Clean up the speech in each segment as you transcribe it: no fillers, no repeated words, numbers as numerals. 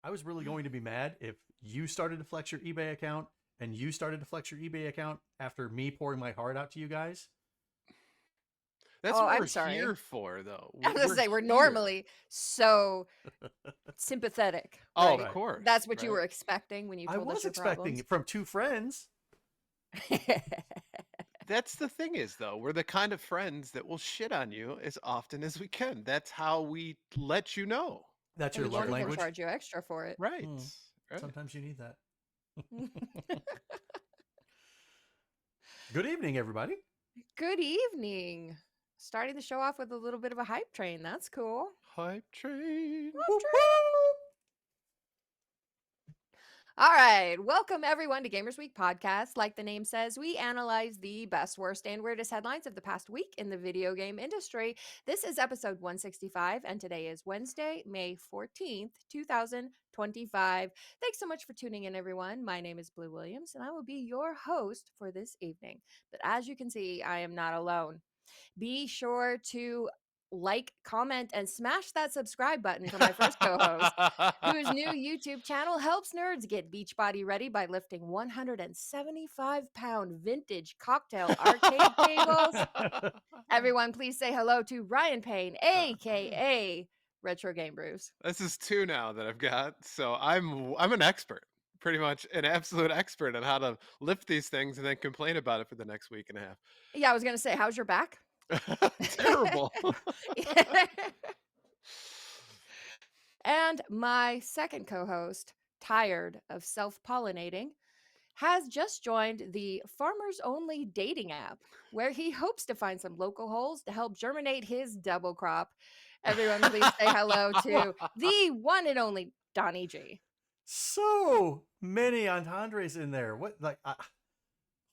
I was really going to be mad if you started to flex your eBay account and you started to flex your eBay account after me pouring my heart out to you guys. That's Oh, what I'm we're sorry. here for, though. I was going to say, we're here. normally so sympathetic. Oh, Right? of course. That's what you right? were expecting when you I told us was your expecting problems. it from two friends. That's the thing is, though, we're the kind of friends that will shit on you as often as we can. That's how we let you know. That's And your we won't love even language. charge you extra for it. Right. right. Sometimes you need that. Good evening, everybody. Good evening. Starting the show off with a little bit of a hype train. That's cool. Hype train. Whoop, whoop. All right. Welcome, everyone, to Gamers Week podcast. Like the name says, we analyze the best, worst, and weirdest headlines of the past week in the video game industry. This is episode 165, and today is Wednesday, May 14th, 2025. Thanks so much for tuning in, everyone. My name is Blue Williams, and I will be your host for this evening. But as you can see, I am not alone. Be sure to like, comment, and smash that subscribe button for my first co-host, whose new YouTube channel helps nerds get Beachbody ready by lifting 175-pound vintage cocktail arcade tables. Everyone, please say hello to Ryan Payne, aka Retro Game Brews. This is 2 now that I've got, so I'm an expert, pretty much an absolute expert on how to lift these things and then complain about it for the next week and a half. Yeah, I was gonna say, how's your back? Terrible. And my second co-host, tired of self-pollinating, has just joined the Farmers Only dating app, where he hopes to find some local holes to help germinate his double crop. Everyone, please say hello to the one and only Donnie G. So many entendres in there. What, like,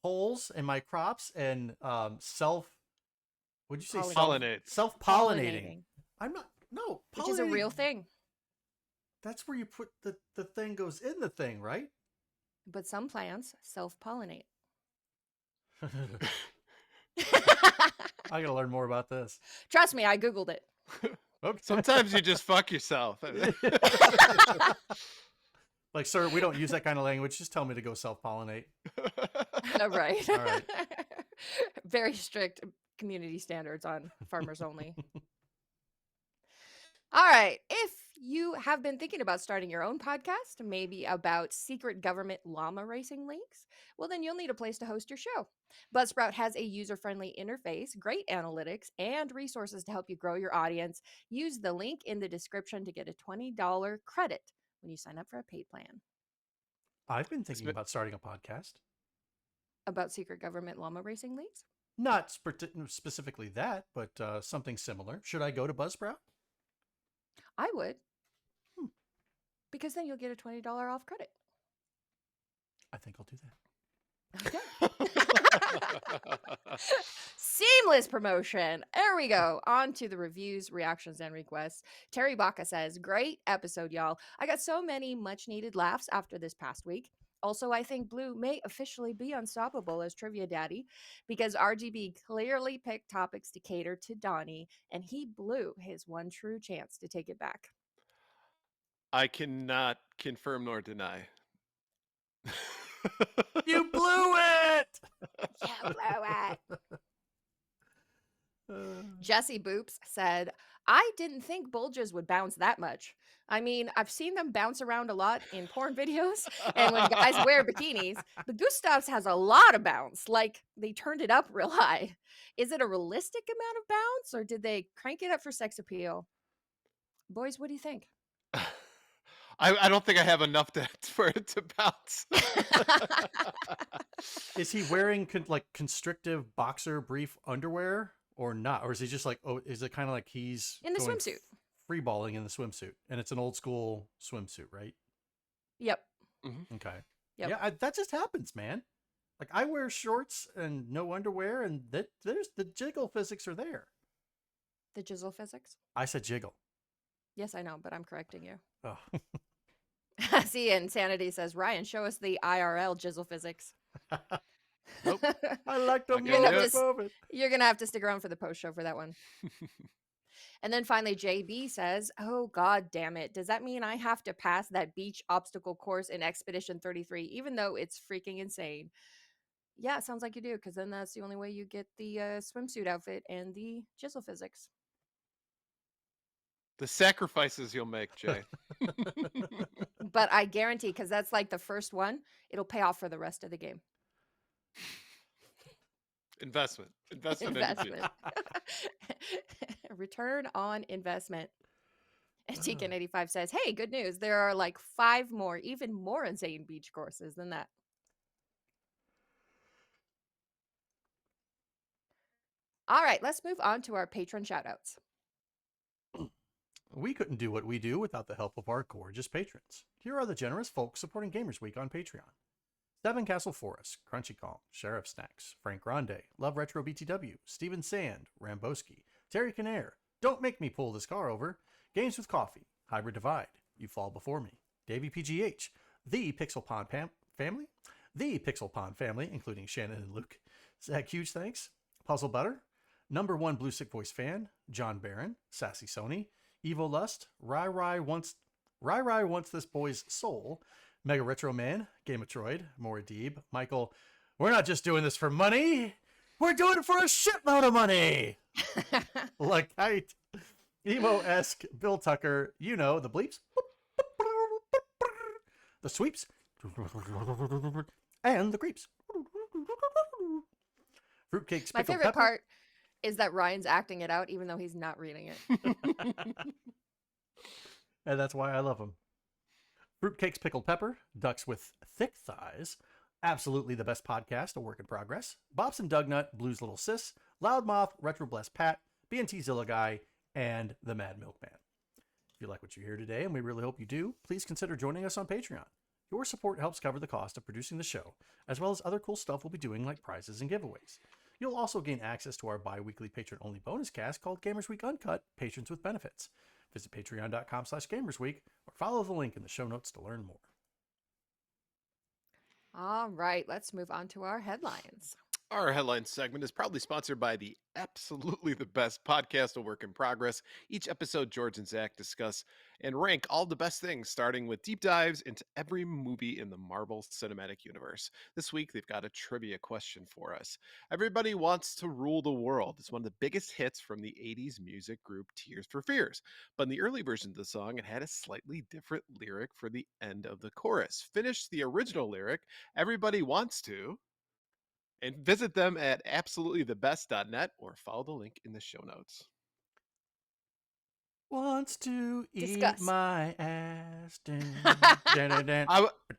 holes in my crops and what'd you say? Pollinate. Self-pollinating. I'm not, no. Which is a real thing. That's where you put the thing goes in the thing, right? But some plants self-pollinate. I gotta learn more about this. Trust me, I Googled it. Okay. Sometimes you just fuck yourself. Like, sir, we don't use that kind of language. Just tell me to go self-pollinate. Right. All right. Very strict community standards on Farmers Only. All right. If you have been thinking about starting your own podcast, maybe about secret government llama racing leagues, well, then you'll need a place to host your show. Buzzsprout has a user-friendly interface, great analytics, and resources to help you grow your audience. Use the link in the description to get a $20 credit when you sign up for a paid plan. I've been thinking about starting a podcast. About secret government llama racing leagues? Not specifically that, but something similar. Should I go to Buzzsprout? I would. Because then you'll get a $20 off credit. I think I'll do that. Okay. Seamless promotion. There we go. On to the reviews, reactions, and requests. Terry Baca says, great episode, y'all. I got so many much needed laughs after this past week. Also, I think Blue may officially be unstoppable as Trivia Daddy because RGB clearly picked topics to cater to Donnie, and he blew his one true chance to take it back. I cannot confirm nor deny. You blew it! You blew it! Jesse Boops said, I didn't think bulges would bounce that much. I mean, I've seen them bounce around a lot in porn videos and when guys wear bikinis, but Gustav's has a lot of bounce. Like, they turned it up real high. Is it a realistic amount of bounce or did they crank it up for sex appeal? Boys, what do you think? I don't think I have enough for it to bounce. Is he wearing constrictive boxer brief underwear or not? Or is he just like, oh, is it kind of like he's in the swimsuit? Free balling in the swimsuit. And it's an old school swimsuit, right? Yep. Mm-hmm. Okay. Yep. Yeah, that just happens, man. Like, I wear shorts and no underwear, and there's the jiggle physics are there. The jizzle physics? I said jiggle. Yes, I know, but I'm correcting you. Oh. See, Insanity says, Ryan, show us the IRL jizzle physics. Nope. I like the Not gonna do moment. You're going to have to stick around for the post show for that one. And then finally, JB says, "Oh, God damn it. Does that mean I have to pass that beach obstacle course in Expedition 33, even though it's freaking insane?" Yeah, it sounds like you do, because then that's the only way you get the swimsuit outfit and the chisel physics. The sacrifices you'll make, Jay. But I guarantee, because that's like the first one, it'll pay off for the rest of the game. Investment. Investment. Investment. Return on investment. And Tegan85 says, "Hey, good news. There are like 5 more, even more insane beach courses than that." All right, let's move on to our patron shoutouts. We couldn't do what we do without the help of our gorgeous patrons. Here are the generous folks supporting Gamers Week on Patreon. Seven Castle Forest, Crunchy Calm, Sheriff Snacks, Frank Grande, Love Retro BTW, Steven Sand, Ramboski, Terry Canair, Don't Make Me Pull This Car Over, Games with Coffee, Hybrid Divide, You Fall Before Me, Davey PGH, The Pixel Pond Family, The Pixel Pond Family, including Shannon and Luke. Zach, huge thanks. Puzzle Butter, Number One Blue Sick Voice Fan, John Barron, Sassy Sony, Evo Lust, Rai wants this boy's soul, Mega Retro Man, Game of Troid, Moradib, Michael, we're not just doing this for money, we're doing it for a shitload of money. Lakite, Emo-esque, Bill Tucker, you know, the bleeps, the sweeps, and the creeps. Fruitcakes, My Pickled favorite Pepper. part is that Ryan's acting it out, even though he's not reading it. And that's why I love them. Fruitcakes, Pickled Pepper, Ducks with Thick Thighs, Absolutely the Best Podcast, A Work in Progress, Bob's and Dugnut, Blues Little Sis, Loudmouth, Retro Blessed Pat, BNT Zilla Guy, and The Mad Milkman. If you like what you hear today, and we really hope you do, please consider joining us on Patreon. Your support helps cover the cost of producing the show, as well as other cool stuff we'll be doing like prizes and giveaways. You'll also gain access to our bi-weekly patron-only bonus cast called Gamers Week Uncut, Patrons with Benefits. Visit patreon.com/gamersweek or follow the link in the show notes to learn more. All right, let's move on to our headlines. Our headline segment is proudly sponsored by the Absolutely the Best Podcast, A Work in Progress. Each episode, George and Zach discuss and rank all the best things, starting with deep dives into every movie in the Marvel Cinematic Universe. This week, they've got a trivia question for us. Everybody Wants to Rule the World. It's one of the biggest hits from the 80s music group Tears for Fears. But in the early version of the song, it had a slightly different lyric for the end of the chorus. Finish the original lyric, Everybody Wants to, and visit them at absolutelythebest.net or follow the link in the show notes. Wants to Discuss. eat my ass.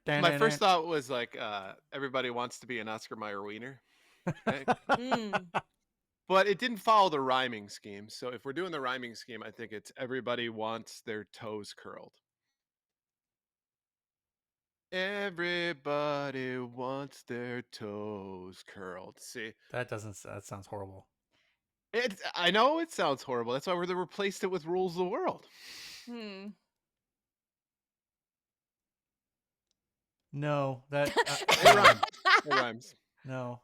My first thought was like, everybody wants to be an Oscar Mayer wiener. Okay? But it didn't follow the rhyming scheme. So if we're doing the rhyming scheme, I think it's everybody wants their toes curled. Everybody wants their toes curled. See, That sounds horrible. I know it sounds horrible. That's why they replaced it with Rules of the World. No, that It rhymes. no.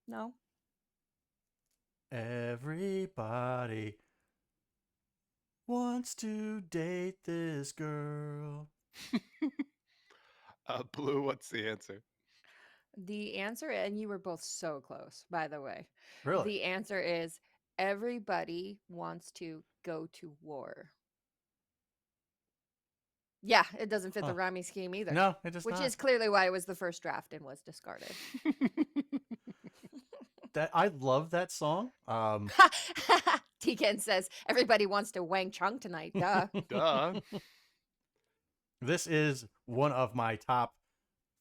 No. Everybody wants to date this girl. Blue, what's the answer? The answer, and you were both so close, by the way. Really? The answer is everybody wants to go to war. Yeah, it doesn't fit the rhyming scheme either. No, it does Which not. is clearly why it was the first draft and was discarded. I love that song. Tegan says everybody wants to Wang Chung tonight. Duh. Duh. This is one of my top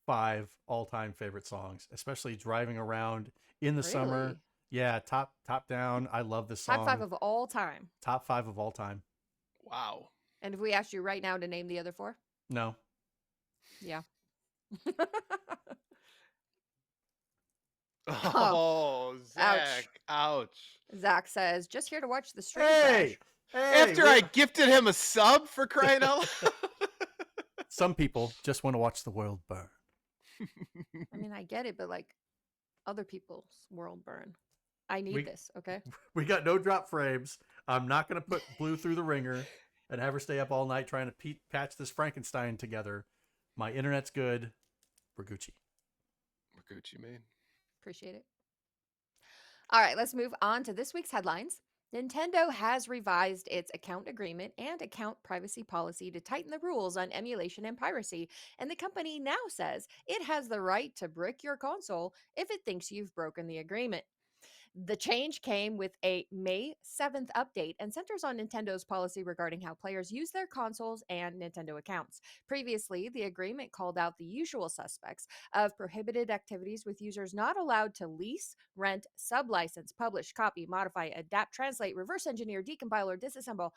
5 all-time favorite songs, especially driving around in the summer. Really? Yeah, top down. I love this song. Top 5 of all time. Top 5 of all time. Wow. And if we asked you right now to name the other 4? No. Yeah. Oh, Zach. Ouch. Zach says, just here to watch the stream. Hey! After I gifted him a sub, for crying out loud. Some people just want to watch the world burn. I mean, I get it, but like other people's world burn. I need We this. Okay. we got no drop frames. I'm not going to put Blue through the ringer and have her stay up all night trying to patch this Frankenstein together. My internet's good. We're Gucci. We're Gucci, man. Appreciate it. All right, let's move on to this week's headlines. Nintendo has revised its account agreement and account privacy policy to tighten the rules on emulation and piracy, and the company now says it has the right to brick your console if it thinks you've broken the agreement. The change came with a May 7th update and centers on Nintendo's policy regarding how players use their consoles and Nintendo accounts. Previously, the agreement called out the usual suspects of prohibited activities with users not allowed to lease, rent, sublicense, publish, copy, modify, adapt, translate, reverse engineer, decompile, or disassemble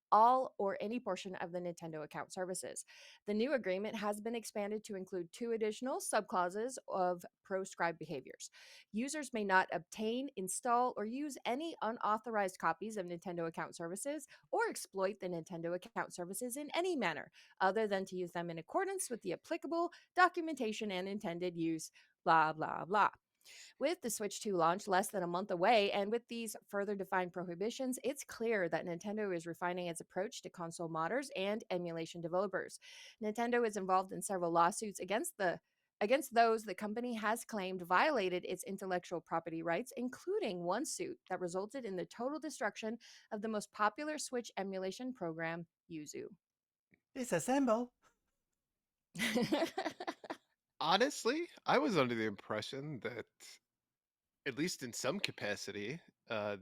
all or any portion of the Nintendo account services. The new agreement has been expanded to include 2 additional subclauses of proscribed behaviors. Users may not obtain, install, or use any unauthorized copies of Nintendo account services or exploit the Nintendo account services in any manner other than to use them in accordance with the applicable documentation and intended use, blah, blah, blah. With the Switch 2 launch less than a month away, and with these further defined prohibitions, it's clear that Nintendo is refining its approach to console modders and emulation developers. Nintendo is involved in several lawsuits against those the company has claimed violated its intellectual property rights, including one suit that resulted in the total destruction of the most popular Switch emulation program, Yuzu. Disassemble. Honestly, I was under the impression that, at least in some capacity,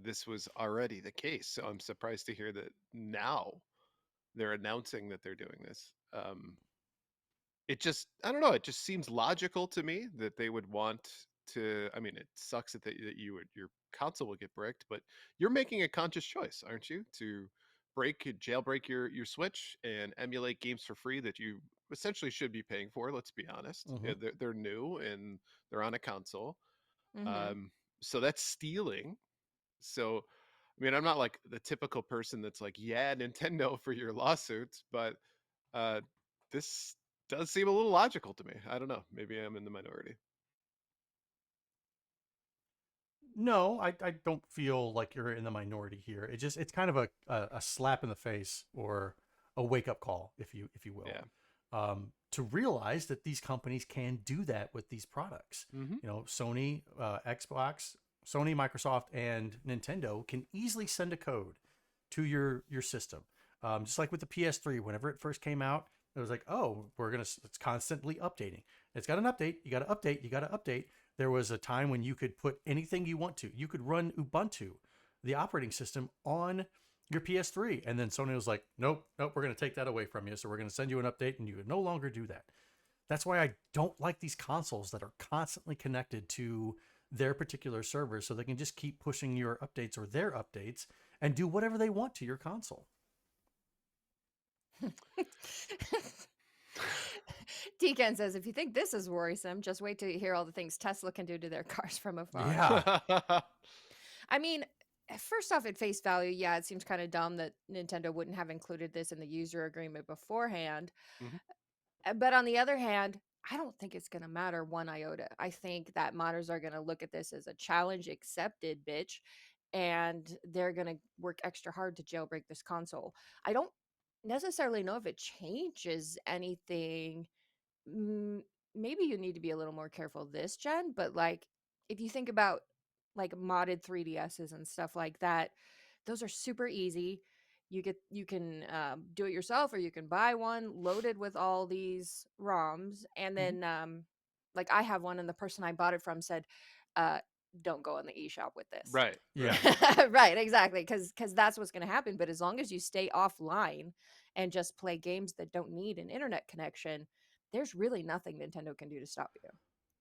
this was already the case. So I'm surprised to hear that now they're announcing that they're doing this. It just, I don't know, it just seems logical to me that they would want to. I mean, it sucks that your console will get bricked, but you're making a conscious choice, aren't you, to jailbreak your Switch and emulate games for free that you essentially should be paying for. Let's be honest. Mm-hmm. They're new and they're on a console. Mm-hmm. So that's stealing. So, I mean, I'm not like the typical person that's like, yeah, Nintendo for your lawsuits, but uh, this does seem a little logical to me. I don't know. Maybe I'm in the minority. No, I don't feel like you're in the minority here. It's kind of a slap in the face or a wake up call, if you will, Yeah. to realize that these companies can do that with these products. Mm-hmm. You know, Sony, Xbox, Sony, Microsoft, and Nintendo can easily send a code to your system. Just like with the PS3, whenever it first came out, it was like, oh, it's constantly updating. It's got an update. You got to update. You got to update. There was a time when you could put anything you want to. You could run Ubuntu, the operating system, on your PS3. And then Sony was like, nope, we're going to take that away from you. So we're going to send you an update and you can no longer do that. That's why I don't like these consoles that are constantly connected to their particular servers so they can just keep pushing your updates or their updates and do whatever they want to your console. Deacon says, if you think this is worrisome, just wait till you hear all the things Tesla can do to their cars from afar. Yeah. I mean, first off, at face value, yeah, it seems kind of dumb that Nintendo wouldn't have included this in the user agreement beforehand. Mhm. But on the other hand, I don't think it's going to matter one iota. I think that modders are going to look at this as a challenge accepted, bitch, and they're going to work extra hard to jailbreak this console. I don't necessarily know if it changes anything. Mm, maybe you need to be a little more careful this gen, but like if you think about like modded 3DSs and stuff like that, those are super easy. You can do it yourself, or you can buy one loaded with all these ROMs, and then like I have one, and the person I bought it from said, uh, "Don't go in the eShop with this." Right. Yeah. Right, exactly, because that's what's going to happen. But as long as you stay offline and just play games that don't need an internet connection, there's really nothing Nintendo can do to stop you.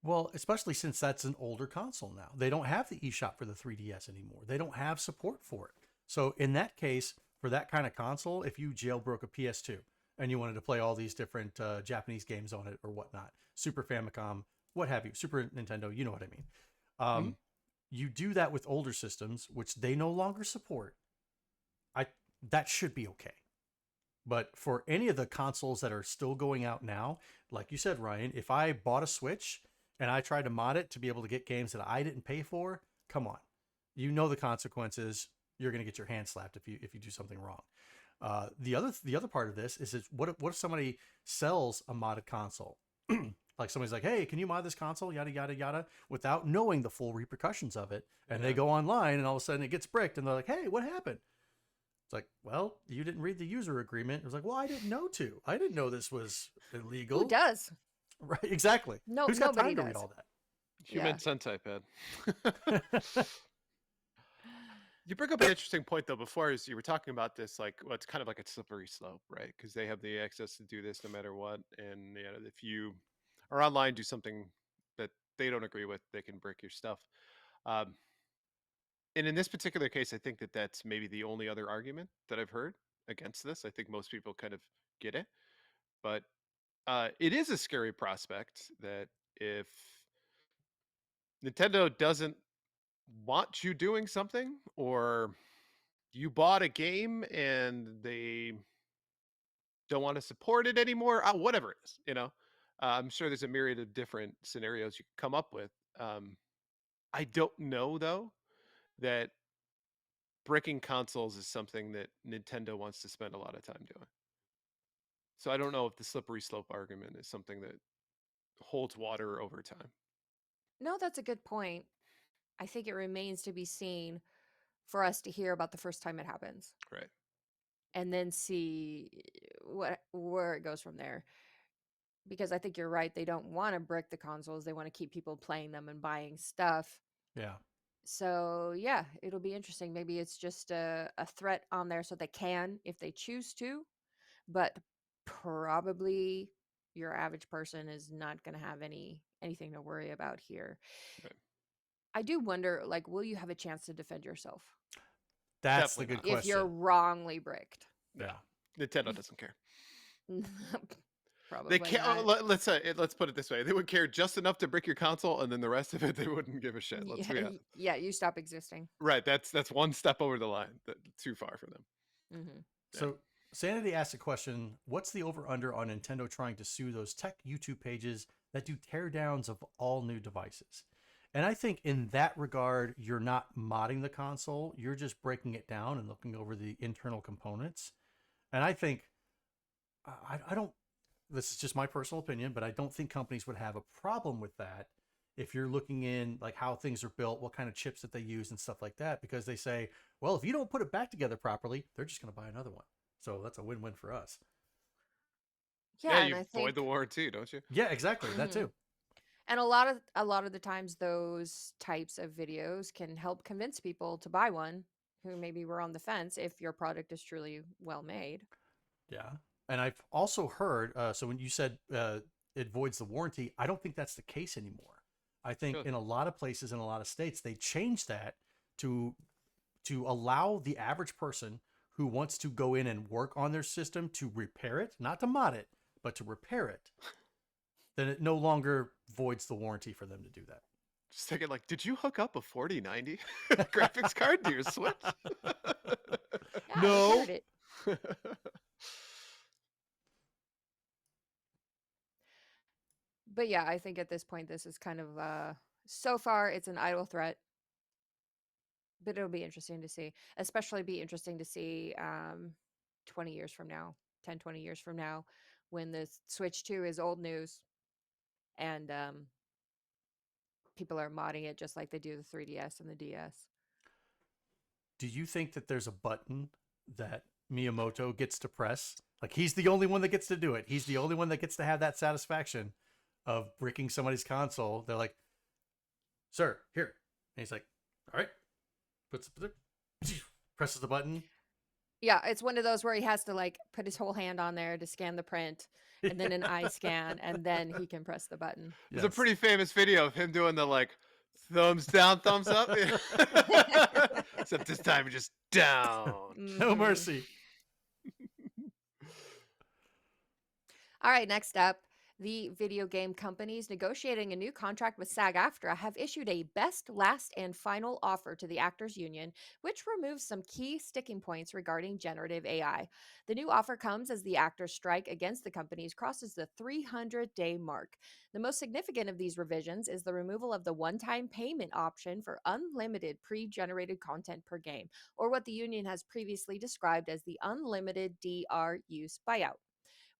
Well, especially since that's an older console now. They don't have the eShop for the 3DS anymore. They don't have support for it. So in that case, for that kind of console, if you jailbroke a PS2 and you wanted to play all these different Japanese games on it or whatnot, Super Famicom, what have you, Super Nintendo, you know what I mean. Mhm. You do that with older systems, which they no longer support. That should be okay. But for any of the consoles that are still going out now, like you said, Ryan, if I bought a Switch and I tried to mod it to be able to get games that I didn't pay for, come on. You know the consequences. You're going to get your hand slapped if you do something wrong. The other part of this is what if somebody sells a modded console? Like somebody's like, hey, can you mod this console? Yada yada yada, without knowing the full repercussions of it, and they go online and all of a sudden it gets bricked, and they're like, hey, what happened? It's like, well, you didn't read the user agreement. It was like, well, I didn't know to. I didn't know this was illegal. Who does? Right, exactly. No, Who's got nobody time to does. read all that? Human Sentai pad. You bring up an interesting point though. Before, as you were talking about this, like, well, it's kind of like a slippery slope, right? Because they have the access to do this no matter what, and if you are online, do something that they don't agree with, they can break your stuff. Um, and in this particular case, I think that that's maybe the only other argument that I've heard against this. I think most people kind of get it, but it is a scary prospect that if Nintendo doesn't want you doing something, or you bought a game and they don't want to support it anymore, whatever it is, I'm sure there's a myriad of different scenarios you could come up with. I don't know though that bricking consoles is something that Nintendo wants to spend a lot of time doing. So I don't know if the slippery slope argument is something that holds water over time. No, that's a good point. I think it remains to be seen for us to hear about the first time it happens. Right. And then see where it goes from there. Because I think you're right. They don't want to brick the consoles. They want to keep people playing them and buying stuff. Yeah. So yeah, it'll be interesting. Maybe it's just a threat on there so they can, if they choose to. But probably your average person is not going to have anything to worry about here. Right. I do wonder, like, will you have a chance to defend yourself? That's Definitely the good not. question. If you're wrongly bricked. Yeah. Nintendo doesn't care. Probably They can't. not. Let's put it this way: they would care just enough to brick your console, and then the rest of it they wouldn't give a shit. Let's be honest. Yeah, you stop existing. Right. That's one step over the line. Too far for them. Mm-hmm. So Sanity asked a question: what's the over/under on Nintendo trying to sue those tech YouTube pages that do teardowns of all new devices? And I think in that regard, you're not modding the console; you're just breaking it down and looking over the internal components. And I think I don't. This is just my personal opinion, but I don't think companies would have a problem with that if you're looking in like how things are built, what kind of chips that they use and stuff like that, because they say, well, if you don't put it back together properly, they're just going to buy another one. So that's a win-win for us. Yeah, you and I void think the warranty, don't you? Yeah, exactly. That too. and a lot of the times those types of videos can help convince people to buy one who maybe were on the fence if your product is truly well made. Yeah. And I've also heard, so when you said it voids the warranty, I don't think that's the case anymore. I think in a lot of places, in a lot of states, they changed that to allow the average person who wants to go in and work on their system to repair it, not to mod it, but to repair it. Then it no longer voids the warranty for them to do that. Just thinking, like, did you hook up a 4090 graphics card to your Switch? Yeah, No. I heard it. But yeah, I think at this point, this is kind of, so far, it's an idle threat. But it'll be interesting to see, especially be interesting to see 20 years from now, 10, 20 years from now, when the Switch 2 is old news and people are modding it just like they do the 3DS and the DS. Do you think that there's a button that Miyamoto gets to press? Like he's the only one that gets to do it. He's the only one that gets to have that satisfaction of bricking somebody's console. They're like, sir, here. And he's like, all right. Presses the button. Yeah, it's one of those where he has to like put his whole hand on there to scan the print and then an eye scan and then he can press the button. There's a pretty famous video of him doing the like thumbs down, thumbs up. Except this time just down. No mercy. All right, next up. The video game companies negotiating a new contract with SAG-AFTRA have issued a best, last, and final offer to the actors union, which removes some key sticking points regarding generative AI. The new offer comes as the actors' strike against the companies crosses the 300-day mark. The most significant of these revisions is the removal of the one-time payment option for unlimited pre-generated content per game, or what the union has previously described as the unlimited DR use buyout.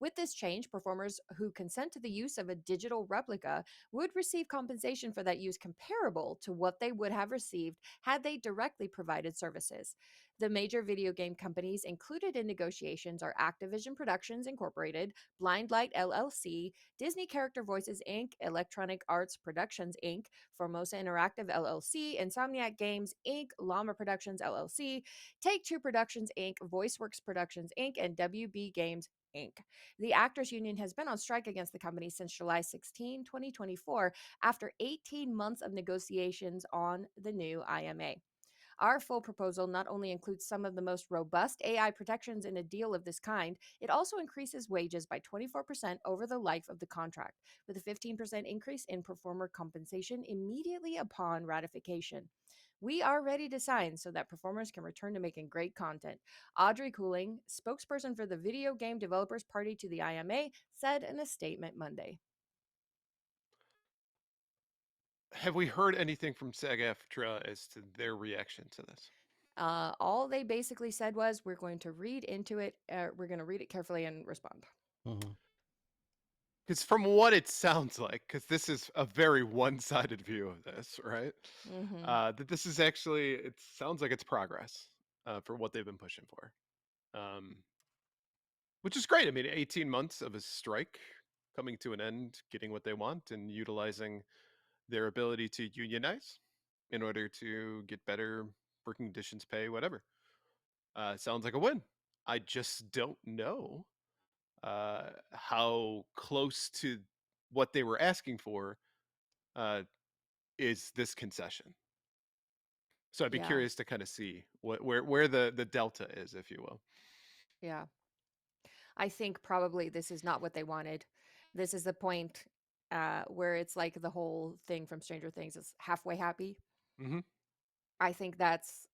With this change, performers who consent to the use of a digital replica would receive compensation for that use comparable to what they would have received had they directly provided services. The major video game companies included in negotiations are Activision Productions Incorporated, Blindlight LLC, Disney Character Voices Inc., Electronic Arts Productions Inc., Formosa Interactive LLC, Insomniac Games Inc., Llama Productions LLC, Take Two Productions Inc., VoiceWorks Productions Inc., and WB Games Inc. The Actors Union has been on strike against the company since July 16, 2024, after 18 months of negotiations on the new IMA. Our full proposal not only includes some of the most robust AI protections in a deal of this kind, it also increases wages by 24% over the life of the contract, with a 15% increase in performer compensation immediately upon ratification. We are ready to sign so that performers can return to making great content. Audrey Cooling, spokesperson for the Video Game Developers Party to the IMA, said in a statement Monday. Have we heard anything from SAG-AFTRA as to their reaction to this? All they basically said was, we're going to read into it, we're going to read it carefully and respond. Mm-hmm. Because from what it sounds like, because this is a very one-sided view of this, right? Mm-hmm. That this is actually, it sounds like it's progress for what they've been pushing for, which is great. I mean, 18 months of a strike coming to an end, getting what they want, and utilizing their ability to unionize in order to get better working conditions, pay, whatever. Sounds like a win. I just don't know how close to what they were asking for uh, is this concession. So I'd be Yeah. curious to kind of see where the delta is, if you will. Yeah. I think probably this is not what they wanted. This is the point where it's like the whole thing from Stranger Things is halfway happy. Hmm. I think that's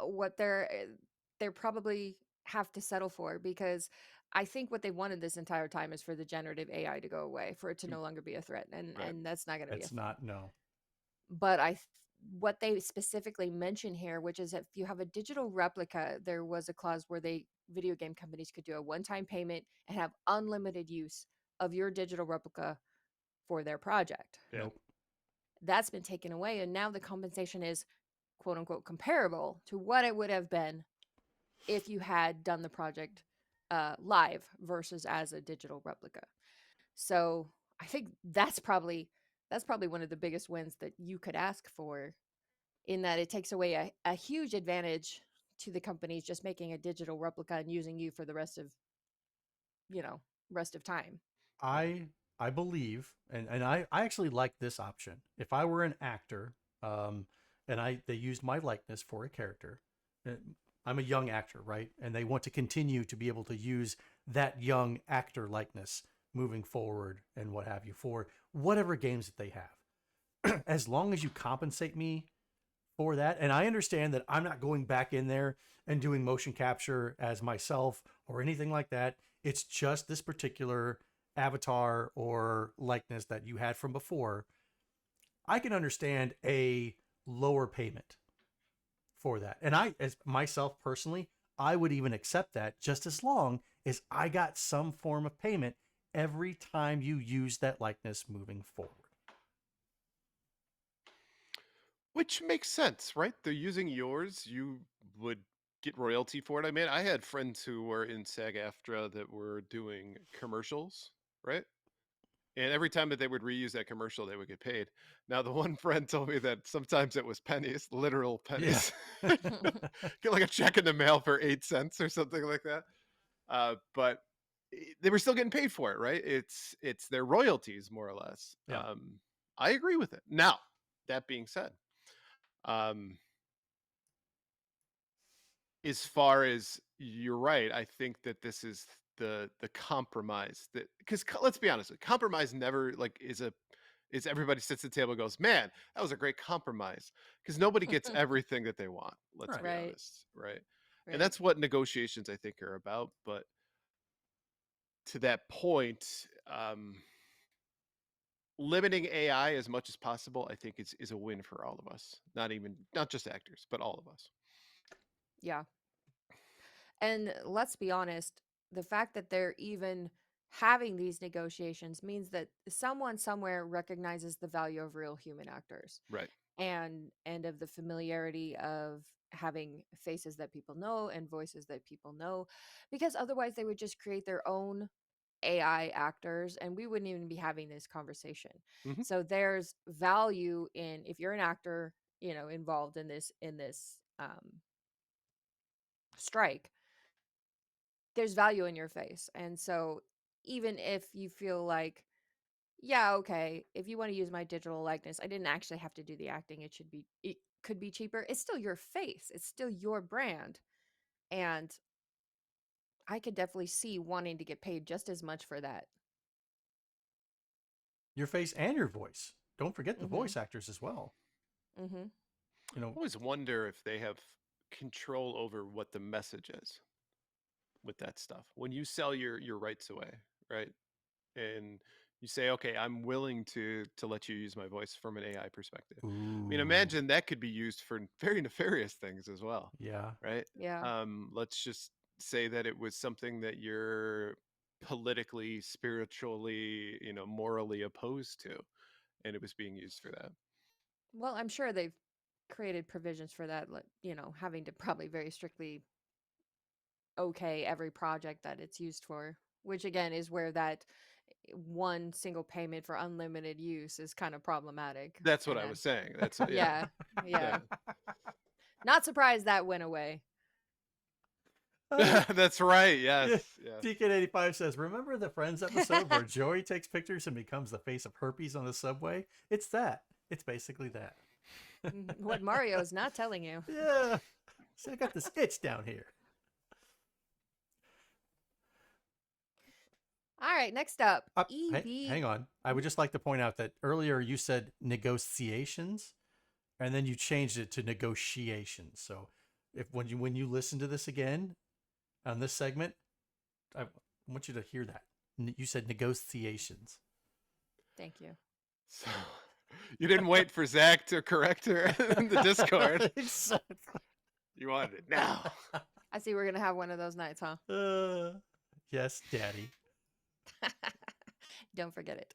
what they're probably have to settle for, because I think what they wanted this entire time is for the generative AI to go away, for it to no longer be a threat, and Right. that's not going to be a It's not, no. but what they specifically mention here, which is if you have a digital replica, there was a clause where video game companies could do a one-time payment and have unlimited use of your digital replica for their project. Yeah. Nope. That's been taken away, and now the compensation is quote unquote comparable to what it would have been if you had done the project live versus as a digital replica. So I think that's probably one of the biggest wins that you could ask for, in that it takes away a huge advantage to the companies just making a digital replica and using you for the you know, rest of time. I I believe, and I actually like this option. If I were an actor, and they used my likeness for a character, uh, I'm a young actor, right? And they want to continue to be able to use that young actor likeness moving forward and what have you for whatever games that they have. As long as you compensate me for that, and I understand that I'm not going back in there and doing motion capture as myself or anything like that. It's just this particular avatar or likeness that you had from before. I can understand a lower payment for that. And I, as myself personally, I would even accept that just as long as I got some form of payment every time you use that likeness moving forward. Which makes sense, right? They're using yours. You would get royalty for it. I mean, I had friends who were in SAG-AFTRA that were doing commercials, right? And every time that they would reuse that commercial, they would get paid. Now, the one friend told me that sometimes it was pennies, literal Yeah. pennies. Get like a check in the mail for 8 cents or something like that. But they were still getting paid for it, right? It's their royalties, more or less. Yeah. I agree with it. Now, that being said, um, as far as you're right, I think that this is the compromise that, because let's be honest, compromise never like is everybody sits at the table and goes, man, that was a great compromise, because nobody gets everything that they want. Let's Right. be Right. honest, right? And Right. that's what negotiations I think are about. But to that point, limiting AI as much as possible, I think is a win for all of us. Not just actors, but all of us. Yeah. And let's be honest, the fact that they're even having these negotiations means that someone somewhere recognizes the value of real human actors Right. and of the familiarity of having faces that people know and voices that people know, because otherwise they would just create their own AI actors and we wouldn't even be having this conversation. Hmm. So there's value in, if you're an actor, involved in this strike, there's value in your face. And so even if you feel like, yeah, okay, if you want to use my digital likeness, I didn't actually have to do the acting. It could be cheaper. It's still your face. It's still your brand. And I could definitely see wanting to get paid just as much for that. Your face and your voice. Don't forget the Mhm. voice actors as well. Mhm. You I know, always wonder if they have control over what the message is with that stuff. When you sell your rights away, right? And you say, okay, I'm willing to let you use my voice from an AI perspective. I mean, ooh, imagine that could be used for very nefarious things as well, yeah. right? Yeah. Let's just say that it was something that you're politically, spiritually, morally opposed to, and it was being used for that. Well, I'm sure they've created provisions for that, like, having to probably very strictly okay every project that it's used for, which again is where that one single payment for unlimited use is kind of problematic. That's what And I then, was saying. That's yeah, yeah, yeah. yeah. Not surprised that went away. Uh, That's right. Yes, yeah. yes. TK85 says, remember the Friends episode where Joey takes pictures and becomes the face of herpes on the subway? It's that. It's basically that. What Mario is not telling you. Yeah. See, I got this itch down here. All right, next up, Hang EB. on. I would just like to point out that earlier you said negotiations, and then you changed it to negotiations. So, if when you listen to this again on this segment, I want you to hear that. You said negotiations. Thank you. So you didn't wait for Zach to correct her in the Discord. Exactly. You wanted it now. I see we're going to have one of those nights, huh? Yes, Daddy. Don't forget it.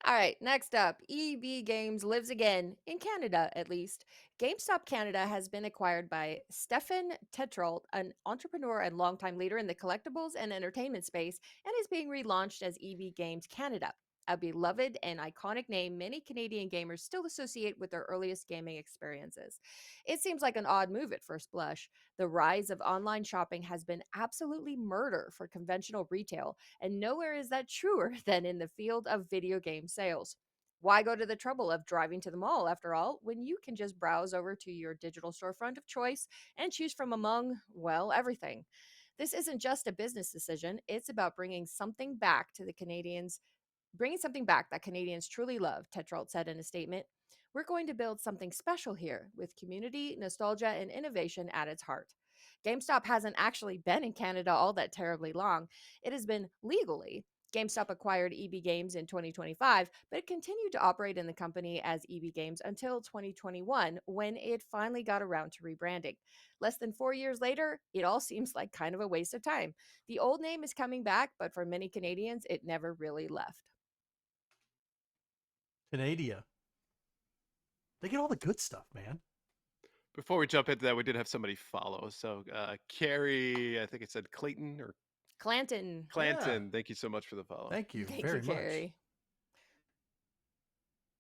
All right, next up, EB Games lives again, in Canada at least. GameStop Canada has been acquired by Stephan Tetrault, an entrepreneur and longtime leader in the collectibles and entertainment space, and is being relaunched as EB Games Canada, a beloved and iconic name many Canadian gamers still associate with their earliest gaming experiences. It seems like an odd move at first blush. The rise of online shopping has been absolutely murder for conventional retail, and nowhere is that truer than in the field of video game sales. Why go to the trouble of driving to the mall, after all, when you can just browse over to your digital storefront of choice and choose from among, well, everything? This isn't just a business decision, it's about bringing something back that Canadians truly love, Tetrault said in a statement. We're going to build something special here with community, nostalgia, and innovation at its heart. GameStop hasn't actually been in Canada all that terribly long. It has been legally. GameStop acquired EB Games in 2025, but it continued to operate in the company as EB Games until 2021, when it finally got around to rebranding. Less than 4 years later, it all seems like kind of a waste of time. The old name is coming back, but for many Canadians, it never really left. Canada. They get all the good stuff, man. Before we jump into that, we did have somebody follow. So Carrie, I think it said Clayton or Clanton. Yeah. Clanton. Thank you so much for the follow. Thank you Thank you, very much. Carrie.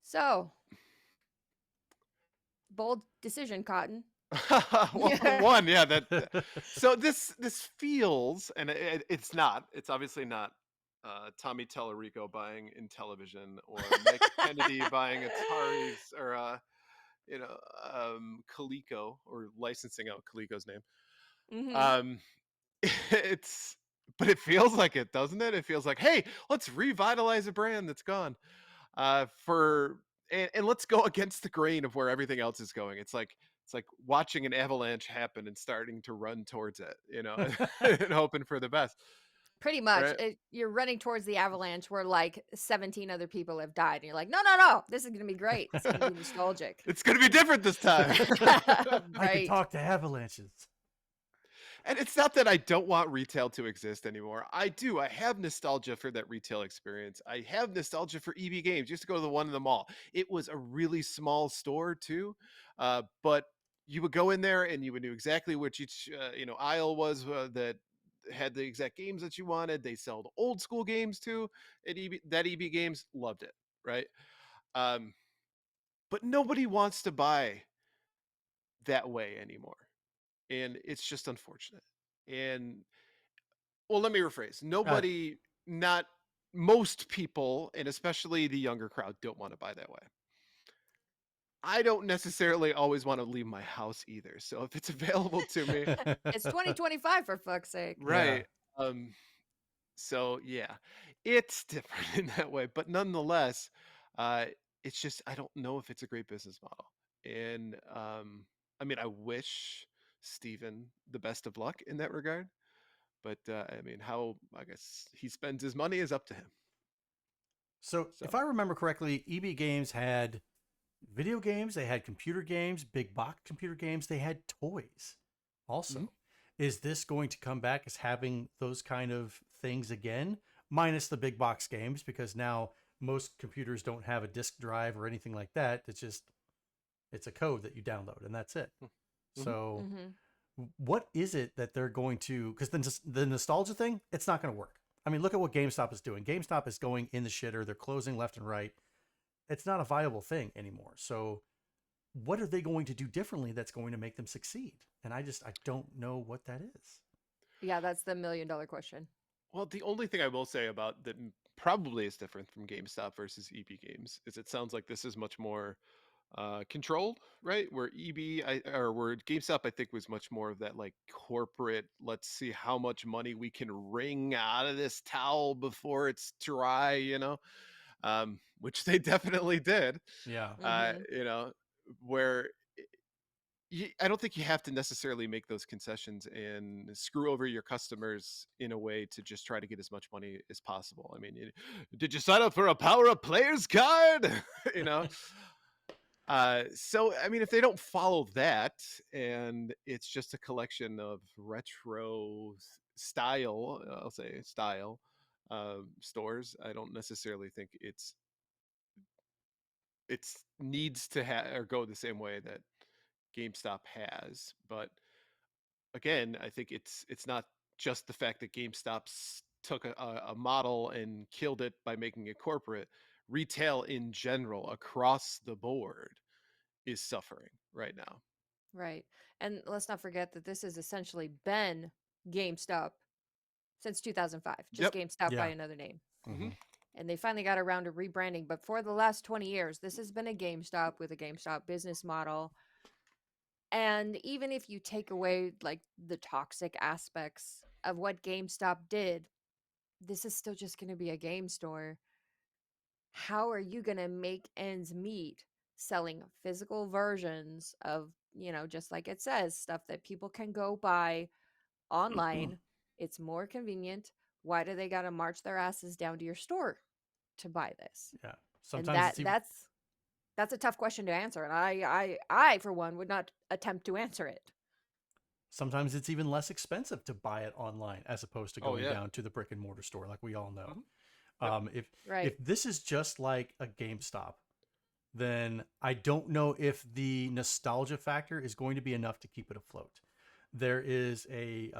So, bold decision, Cotton. Well, one, yeah. So this feels, and it's not. It's obviously not. Tommy Tellerico buying Intellivision or Mike Kennedy buying Ataris or Coleco or licensing out Coleco's name. Mm-hmm. Um, it's but it feels like it, doesn't it? It feels like, hey, let's revitalize a brand that's gone. For and let's go against the grain of where everything else is going. It's like watching an avalanche happen and starting to run towards it, and hoping for the best, Pretty much. right? You're running towards the avalanche where like 17 other people have died. And you're like, no, no, no. This is going to be great. It's going to be nostalgic. It's going to be different this time. I can Right. talk to avalanches. And it's not that I don't want retail to exist anymore. I do. I have nostalgia for that retail experience. I have nostalgia for EB Games. Used to go to the one in the mall. It was a really small store too, but you would go in there and you would know exactly which each aisle was that had the exact games that you wanted. They sold old school games too. At EB Games loved it, right? Um, but nobody wants to buy that way anymore, and it's just unfortunate. And well, let me rephrase. Uh, Nobody, not most people, and especially the younger crowd, don't want to buy that way. I don't necessarily always want to leave my house either. So if it's available to me, It's 2025 for fuck's sake. yeah. right. Um, so yeah, it's different in that way. But nonetheless, uh, it's just I don't know if it's a great business model. And I mean, I wish Stephen the best of luck in that regard. But I mean, how I guess he spends his money is up to him. So, if So. I remember correctly, EB Games had video games, they had computer games, big box computer games, they had toys also. Mhm. Is this going to come back as having those kind of things again, minus the big box games? Because now most computers don't have a disk drive or anything like that. It's a code that you download and that's it. Mhm. So, Mm-hmm. what is it that they're going to? Because the nostalgia thing, it's not going to work. I mean, look at what GameStop is doing. GameStop is going in the shitter. They're closing left and right. It's not a viable thing anymore. So, what are they going to do differently that's going to make them succeed? And I don't know what that is. Yeah, that's the $1 million question. Well, the only thing I will say about that probably is different from GameStop versus EB Games is it sounds like this is much more controlled, right? Where or where GameStop I think was much more of that like corporate. Let's see how much money we can wring out of this towel before it's dry, which they definitely did. Yeah. Uh, Mm-hmm. you know, where I don't think you have to necessarily make those concessions and screw over your customers in a way to just try to get as much money as possible. I mean, did you sign up for a Power Up Players card? you know, so I mean, if they don't follow that, and it's just a collection of retro style, I'll say style stores, I don't necessarily think it's needs to or go the same way that GameStop has. But again, I think it's not just the fact that took a model and killed it by making it corporate. Retail in general across the board is suffering right now. Right. And let's not forget that this has essentially been GameStop since 2005, just Yep. GameStop by Yeah. another name. hmm Hmm. And they finally got around to rebranding. But for the last 20 years, this has been a GameStop with a GameStop business model. And even if you take away like the toxic aspects of what GameStop did, this is still just going to be a game store. How are you going to make ends meet selling physical versions of, just like it says, stuff that people can go buy online? It's more convenient. Why do they got to march their asses down to your store to buy this? Yeah. And Sometimes it's even that's a tough question to answer, and I for one would not attempt to answer it. sometimes it's even less expensive to buy it online as opposed to Oh going yeah. down to the brick and mortar store, like we all know. hmm Yep. If Right. this is just like a GameStop, then I don't know if the nostalgia factor is going to be enough to keep it afloat. There is a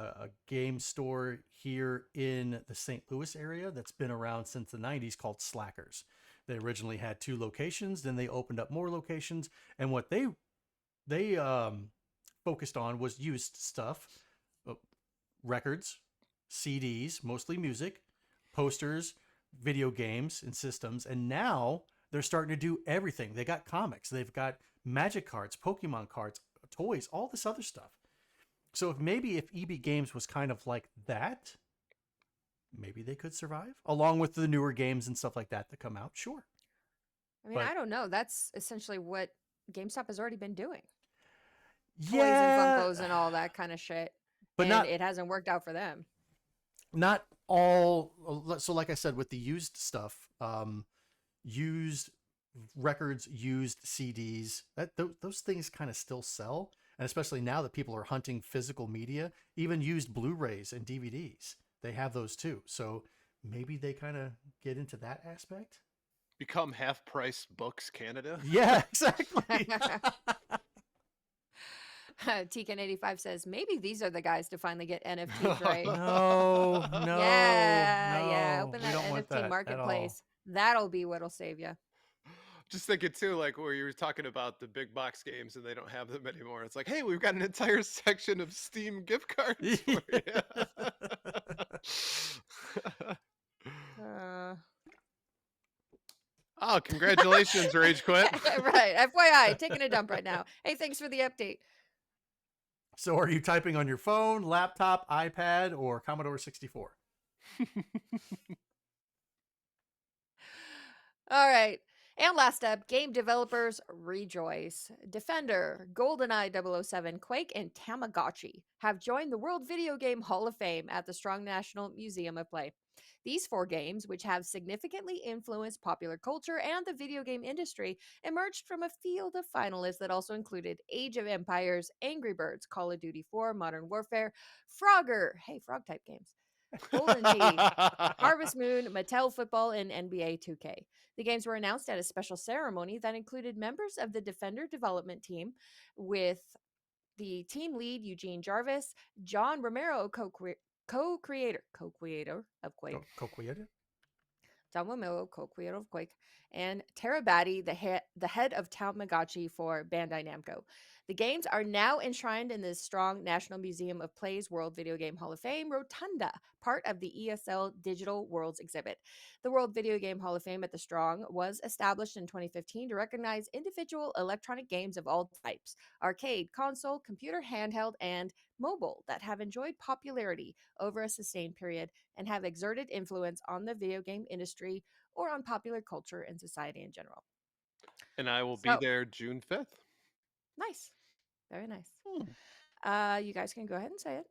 game store here in the St. Louis area that's been around since the 90s called Slackers. They originally had 2 locations, then they opened up more locations, and what they focused on was used stuff, uh, records, CDs, mostly music, posters, video games, and systems. And now they're starting to do everything. They got comics, they've got magic cards, Pokemon cards, toys, all this other stuff. So if EB Games was kind of like that, maybe they could survive along with the newer games and stuff like that come out. Sure. I mean, But- I don't know. That's essentially what GameStop has already been doing. Toys and Yeah, Funkos and all that kind of shit. but And it hasn't worked out for them. not all. So like I said, with the used stuff, used records, used CDs, those things kind of still sell. And especially now that people are hunting physical media, even used Blu-rays and DVDs, they have those too. So maybe they kind of get into that aspect. Become half-price books Canada. Yeah, exactly. Tegan85 says, maybe these are the guys to finally get NFTs right. No. Yeah. no, Open we that don't want NFT that at all. marketplace. That'll be what'll save you. Just thinking too, like where you were talking about the big box games and they don't have them anymore. It's like, hey, we've got an entire section of Steam gift cards for you. Oh, congratulations, Rage Quit. Right. FYI, taking a dump right now. Hey, thanks for the update. So are you typing on your phone, laptop, iPad, or Commodore 64? All right. And last up, game developers rejoice. Defender, GoldenEye 007, Quake, and Tamagotchi have joined the World Video Game Hall of Fame at the Strong National Museum of Play. These 4 games, which have significantly influenced popular culture and the video game industry, emerged from a field of finalists that also included Age of Empires, Angry Birds, Call of Duty 4, Modern Warfare, Frogger, hey, frog type games, Golden Tee, Harvest Moon, Mattel Football, and NBA 2K. The games were announced at a special ceremony that included members of the Defender development team, with the team lead Eugene Jarvis, John Romero, co-creator of Quake, Co-creator? John Romero, co-creator of Quake, and Tara Batty, the head of Tamagotchi for Bandai Namco. The games are now enshrined in the Strong National Museum of Play's World Video Game Hall of Fame Rotunda, part of the ESL Digital Worlds exhibit. The World Video Game Hall of Fame at the Strong was established in 2015 to recognize individual electronic games of all types, arcade, console, computer, handheld, and mobile, that have enjoyed popularity over a sustained period and have exerted influence on the video game industry or on popular culture and society in general. And I will be So- there June 5th. Nice. Very nice. Hmm. You guys can go ahead and say it.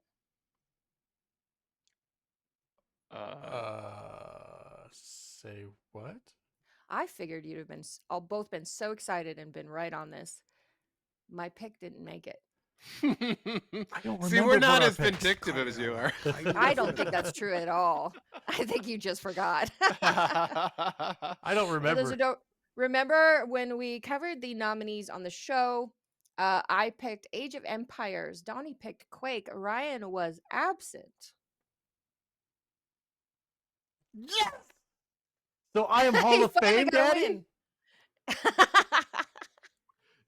Say what? I figured you'd have been all both been so excited and been right on this. My pick didn't make it. I don't See, remember we're not what our as picks- vindictive as you are. I don't think that's true at all. I think you just forgot. I don't For remember. those who don't remember, when we covered the nominees on the show, I picked Age of Empires. Donnie picked Quake. Ryan was absent. Yes. So I am Hall He of finally Fame, got a Daddy. win.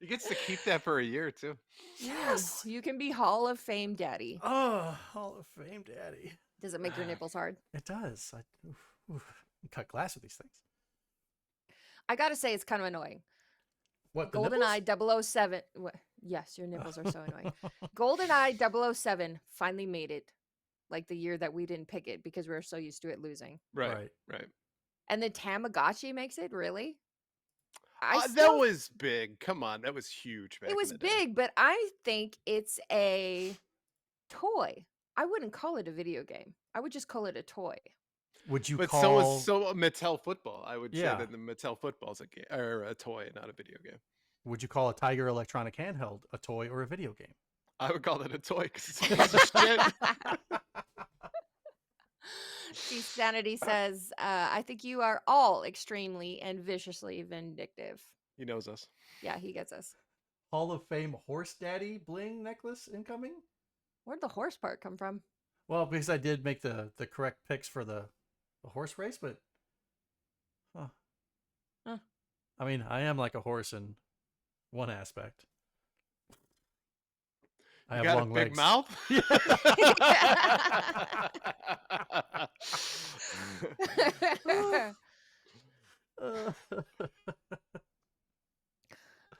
He gets to keep that for a year too. Yes. You can be Hall of Fame daddy. Oh, Hall of Fame, Daddy. Does it make your nipples hard? It does. You cut glass with these things. I gotta say, it's kind of annoying. What? the nipples? GoldenEye 007. Yes, your nipples are so annoying. GoldenEye 007 finally made it, like the year that we didn't pick it because we were so used to it losing. Right. And then Tamagotchi makes it, really? That was big. Come on, that was huge. Back It was in the day. big, but I think it's a toy. I wouldn't call it a video game. I would just call it a toy. Would you But call? so Mattel football. I would Yeah. say that the Mattel football is a game or a toy, not a video game. Would you call a Tiger electronic handheld a toy or a video game? I would call that a toy because it's a piece of shit. See, Sanity says, I think you are all extremely and viciously vindictive. He knows us. Yeah, he gets us. Hall of Fame Horse Daddy bling necklace incoming? Where'd the horse part come from? Well, because I did make the correct picks for the horse race, but Huh. I mean, I am like a horse in one aspect. I You have got long a big legs. mouth.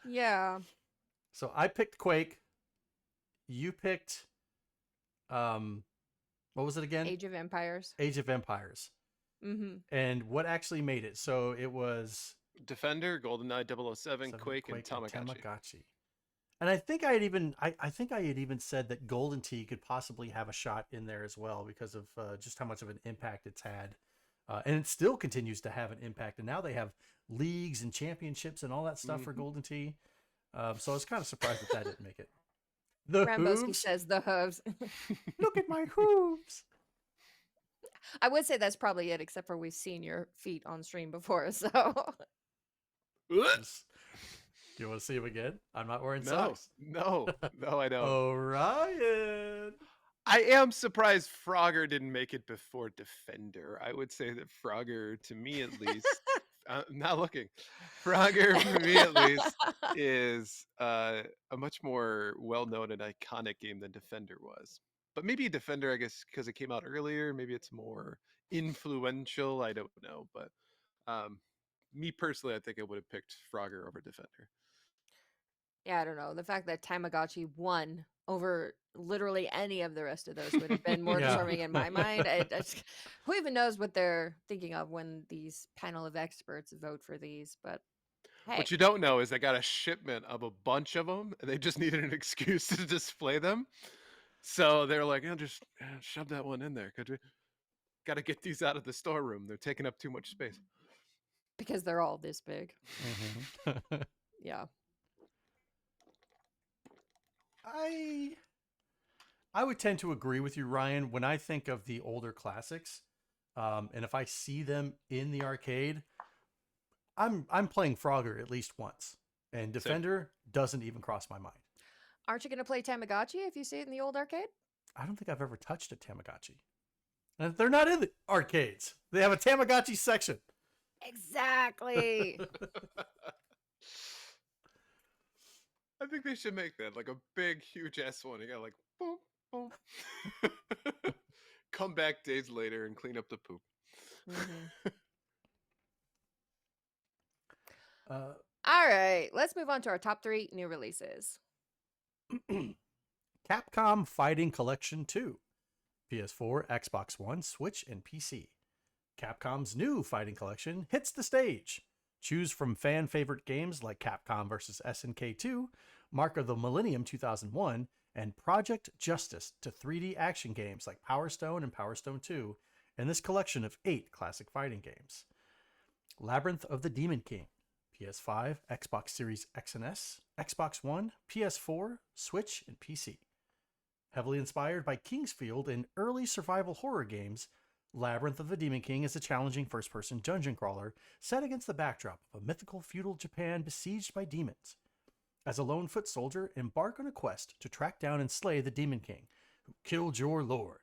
Yeah. So I picked Quake. You picked um, what was it again? Age of Empires. Age of Empires. Mm-hmm. And what actually made it? So it was Defender, GoldenEye 007, Seven Quake, and Quake and Tamagotchi. Tamagotchi. And I think I had even said that Golden Tee could possibly have a shot in there as well because of just how much of an impact it's had, and it still continues to have an impact. And now they have leagues and championships and all that stuff for Mhm. Golden Tee. So I was kind of surprised that didn't make it. The Ramboski hooves. says the hooves. Look at my hooves. I would say that's probably it, except for we've seen your feet on stream before. So Just, do you want to see him again? I'm not wearing No, socks. no, no, I don't. Orion. I am surprised Frogger didn't make it before Defender. I would say that Frogger, to me at least, I'm not looking. Frogger, for me at least, is a much more well-known and iconic game than Defender was. But maybe Defender, I guess, because it came out earlier, maybe it's more influential. I don't know, but um, me personally, I think I would have picked Frogger over Defender. yeah, I don't know. The fact that Tamagotchi won over literally any of the rest of those would have been more Yeah. disarming in my mind. Who even knows what they're thinking of when these panel of experts vote for these? But hey, What you don't know is they got a shipment of a bunch of them, and they just needed an excuse to display them. So they're like, just shove that one in there. Could we? Got to get these out of the storeroom. They're taking up too much space. because they're all this big. Mhm. Yeah. I I would tend to agree with you, Ryan. When I think of the older classics, and if I see them in the arcade, I'm playing Frogger at least once, and Same. Defender doesn't even cross my mind. Aren't you going to play Tamagotchi if you see it in the old arcade? I don't think I've ever touched a Tamagotchi. And they're not in the arcades. They have a Tamagotchi section. Exactly. I think they should make that like a big, huge S one. You got like boom, boom. Come back days later and clean up the poop. Mhm. Uh, All right, let's move on to our top 3 new releases. Capcom Fighting Collection 2, PS4, Xbox One, Switch, and PC. Capcom's new fighting collection hits the stage. Choose from fan favorite games like Capcom vs. SNK 2, Mark of the Millennium 2001, and Project Justice to 3D action games like Power Stone and Power Stone 2 in this collection of 8 classic fighting games. Labyrinth of the Demon King, PS5, Xbox Series X and S, Xbox One, PS4, Switch, and PC. Heavily inspired by Kingsfield and early survival horror games, Labyrinth of the Demon King is a challenging first person dungeon crawler set against the backdrop of a mythical feudal Japan besieged by demons. As a lone foot soldier, embark on a quest to track down and slay the Demon King, who killed your lord.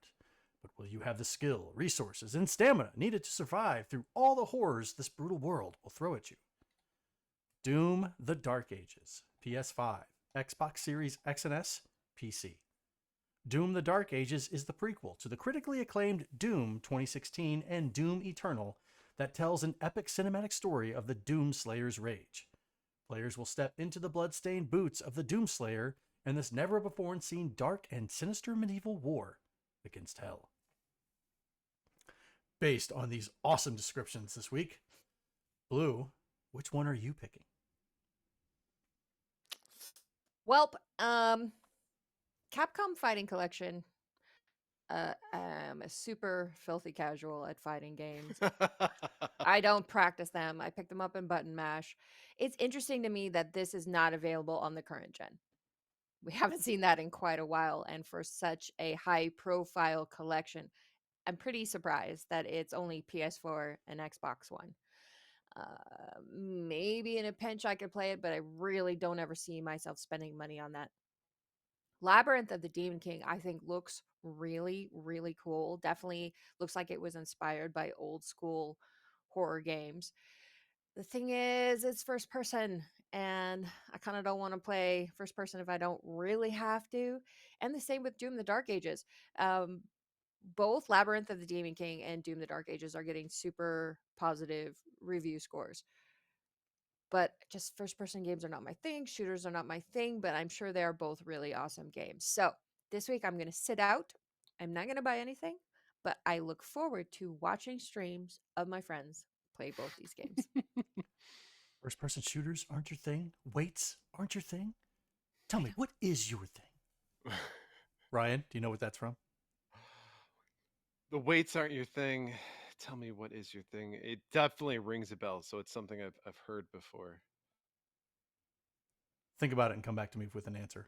But will you have the skill, resources, and stamina needed to survive through all the horrors this brutal world will throw at you? Doom: The Dark Ages, PS5, Xbox Series X and S, PC. Doom: The Dark Ages is the prequel to the critically acclaimed Doom 2016 and Doom Eternal that tells an epic cinematic story of the Doom Slayer's rage. Players will step into the blood-stained boots of the Doom Slayer in this never-before-seen dark and sinister medieval war against hell. Based on these awesome descriptions this week, Blue, which one are you picking? Welp, Capcom Fighting Collection. I'm a super filthy casual at fighting games. I don't practice them. I pick them up in button mash. It's interesting to me that this is not available on the current gen. We haven't seen that in quite a while, and for such a high profile collection, I'm pretty surprised that it's only PS4 and Xbox One. Maybe in a pinch I could play it, but I really don't ever see myself spending money on that. Labyrinth of the Demon King, I think, looks really, really cool. Definitely looks like it was inspired by old school horror games. The thing is, it's first person, and I kind of don't want to play first person if I don't really have to. And the same with Doom the Dark Ages. Um, both Labyrinth of the Demon King and Doom the Dark Ages are getting super positive review scores. But just first person games are not my thing. Shooters are not my thing, but I'm sure they are both really awesome games. So this week I'm going to sit out I'm not going to buy anything, but I look forward to watching streams of my friends play both these games. First person shooters aren't your thing. Weights aren't your thing. Tell me, what is your thing? Ryan, do you know what that's from? The weights aren't your thing. Tell me what is your thing. It definitely rings a bell, so it's something I've heard before. Think about it and come back to me with an answer.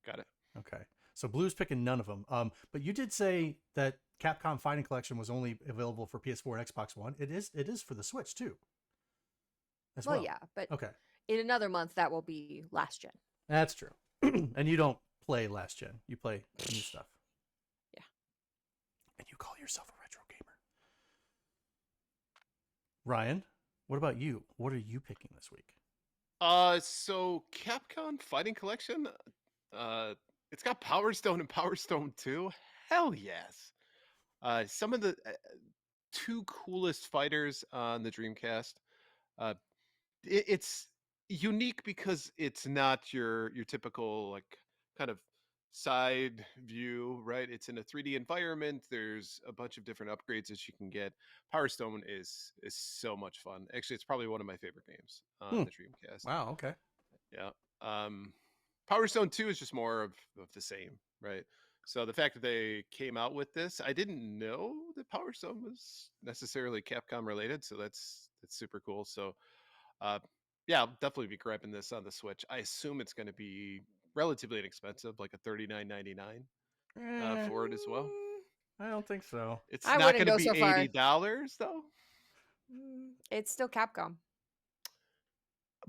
Got it. Okay. So Blue's picking none of them. But you did say that Capcom Fighting Collection was only available for PS4 and Xbox One. It is for the Switch too. As well. Yeah, but okay. In another month that will be last gen. That's true. And you don't play last gen. You play new stuff. Yeah. And you call yourself a retro gamer. Ryan, what about you? What are you picking this week? So Capcom Fighting Collection, it's got Power Stone and Power Stone 2. Hell yes. Some of the two coolest fighters on the Dreamcast. It's unique because it's not your typical like kind of side view, right? It's in a 3D environment. There's a bunch of different upgrades that you can get. Power Stone is so much fun. Actually, it's probably one of my favorite games on the Dreamcast. Wow, okay. Yeah. Power Stone 2 is just more of the same, right? So the fact that they came out with this, I didn't know that Power Stone was necessarily Capcom related, so that's super cool. So yeah, I'll definitely be grabbing this on the Switch. I assume it's going to be relatively inexpensive, like a $39.99 for it as well. I don't think so. It's I not wouldn't going to go be so far. $80 though. It's still Capcom.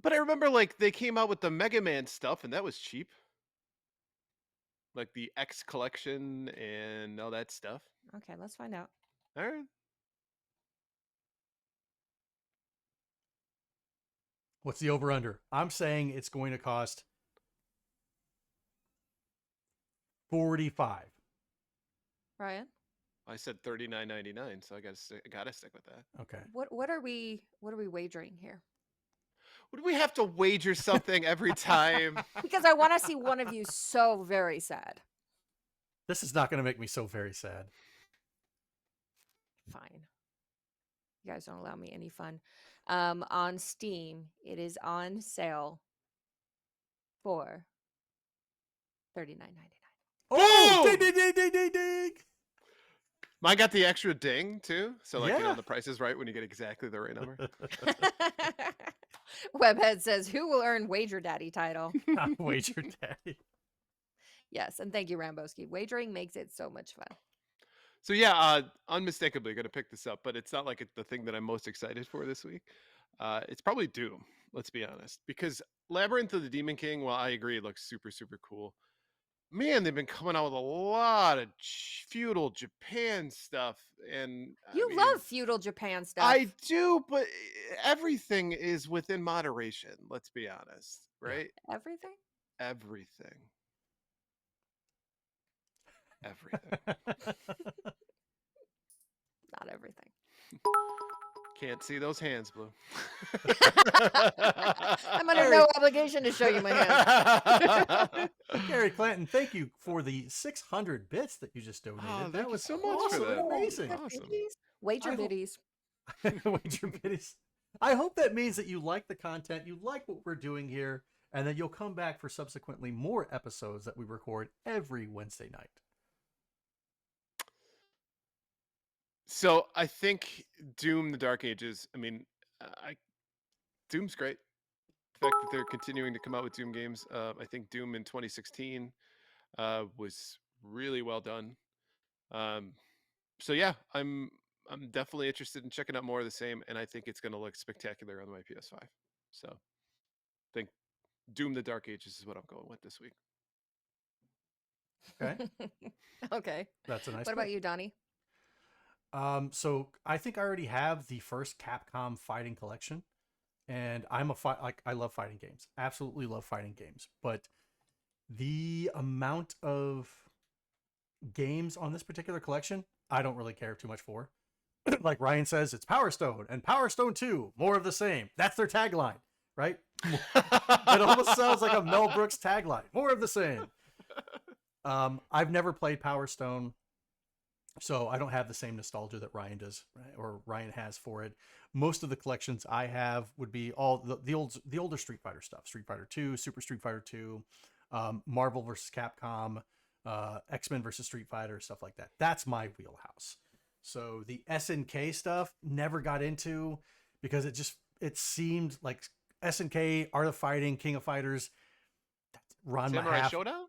But I remember like they came out with the Mega Man stuff and that was cheap. Like the X collection and all that stuff. Okay, let's find out. All right. What's the over under? I'm saying it's going to cost $45. Ryan? I said $39.99, so I gotta stick with that. Okay. What are we wagering here? Would we have to wager something every time? Because I want to see one of you so very sad. This is not going to make me so very sad. Fine. You guys don't allow me any fun. On Steam, it is on sale for $39.99. Oh, Boom! ding, ding, ding, ding, ding. Mine got the extra ding too, so like Yeah. the price is right when you get exactly the right number. Webhead says, "Who will earn Wager Daddy title?" Wager Daddy. Yes, and thank you, Ramboski. Wagering makes it so much fun. So yeah, unmistakably gonna pick this up, but it's not like the thing that I'm most excited for this week. It's probably Doom. Let's be honest, because Labyrinth of the Demon King, while I agree, it looks super cool. Man, they've been coming out with a lot of feudal Japan stuff, and You love feudal Japan stuff. I do, but everything is within moderation. Let's be honest, right? Everything? Everything. Not everything. Can't see those hands, Blue. I'm under no obligation to show you my hands. Gary Clanton, thank you for the 600 bits that you just donated. Oh, that thank you was so much for that. Amazing. Awesome. Wager biddies. Wager biddies. I hope that means that you like the content, you like what we're doing here, and that you'll come back for subsequently more episodes that we record every Wednesday night. So I think Doom: The Dark Ages. I mean, Doom's great. The fact that they're continuing to come out with Doom games. I think Doom in 2016 was really well done. So yeah, I'm definitely interested in checking out more of the same, and I think it's going to look spectacular on my PS5. So I think Doom: The Dark Ages is what I'm going with this week. Okay. Okay. That's a nice What about you, Donnie? So I think I already have the first Capcom Fighting Collection, and I'm I love fighting games. Absolutely love fighting games. But the amount of games on this particular collection, I don't really care too much for. Like Ryan says, it's Power Stone and Power Stone 2, more of the same. That's their tagline, right? It almost sounds like a Mel Brooks tagline. More of the same. I've never played Power Stone. So I don't have the same nostalgia that Ryan does, right? Or Ryan has for it. Most of the collections I have would be all the older Street Fighter stuff: Street Fighter 2, Super Street Fighter 2, Marvel versus Capcom, X-Men versus Street Fighter, stuff like that. That's my wheelhouse. So the SNK stuff never got into because it seemed like SNK, Art of Fighting, King of Fighters, run my Samurai half. Showdown?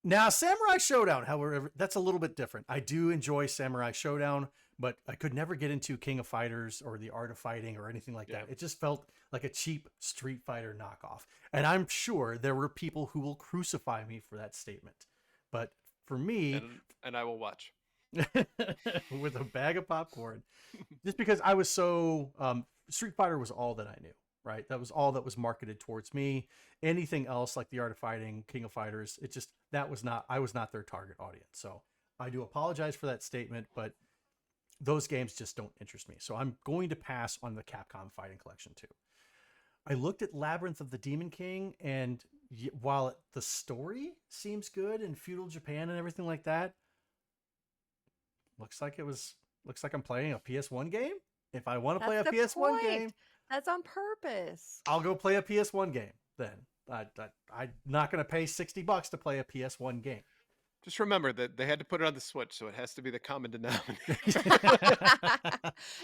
Now, Samurai Showdown, however, that's a little bit different. I do enjoy Samurai Showdown, but I could never get into King of Fighters or the Art of Fighting or anything like that. It just felt like a cheap Street Fighter knockoff. And I'm sure there were people who will crucify me for that statement. But for me, And I will watch. with a bag of popcorn, just because I was so Street Fighter was all that I knew, right? That was all that was marketed towards me. Anything else like the Art of Fighting, King of Fighters, it just I was not their target audience. So I do apologize for that statement, but those games just don't interest me. So I'm going to pass on the Capcom Fighting Collection too. I looked at Labyrinth of the Demon King, and while the story seems good in feudal Japan and everything like that, looks like I'm playing a PS1 game. If I want to play a PS1 game, that's on purpose. I'll go play a PS1 game then. I'm not going to pay $60 to play a PS1 game. Just remember that they had to put it on the Switch, so it has to be the common denominator.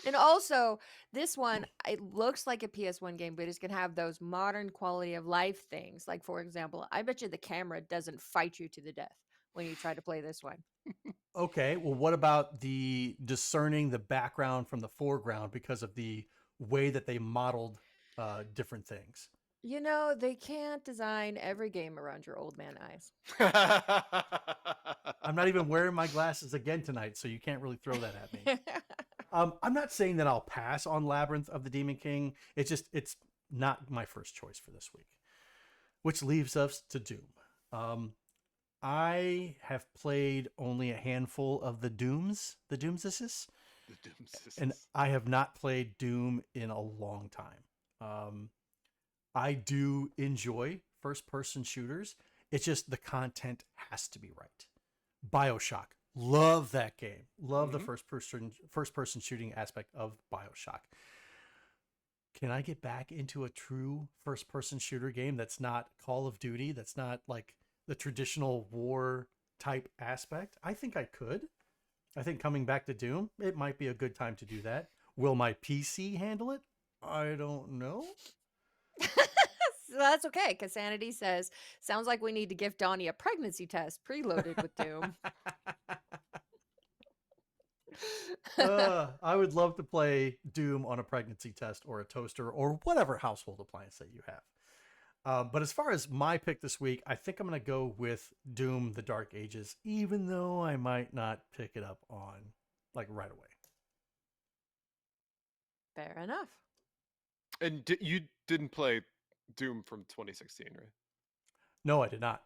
And also, this one, it looks like a PS1 game, but it's going to have those modern quality of life things. Like, for example, I bet you the camera doesn't fight you to the death when you try to play this one. Okay, well, what about the discerning the background from the foreground because of the way that they modeled different things? You know, they can't design every game around your old man eyes. I'm not even wearing my glasses again tonight, so you can't really throw that at me. I'm not saying that I'll pass on Labyrinth of the Demon King. It's not my first choice for this week, which leaves us to Doom. I have played only a handful of the Doomsises, and I have not played Doom in a long time. I do enjoy first-person shooters. It's just the content has to be right. BioShock, love that game. Love the first-person shooting aspect of BioShock. Can I get back into a true first-person shooter game that's not Call of Duty, that's not like the traditional war type aspect? I think I could. I think coming back to Doom, it might be a good time to do that. Will my PC handle it? I don't know. So that's okay, because Sanity says, sounds like we need to give Donnie a pregnancy test preloaded with Doom. I would love to play Doom on a pregnancy test or a toaster or whatever household appliance that you have. But as far as my pick this week, I think I'm going to go with Doom: The Dark Ages, even though I might not pick it up on like right away. Fair enough. And you didn't play Doom from 2016, right? No, I did not.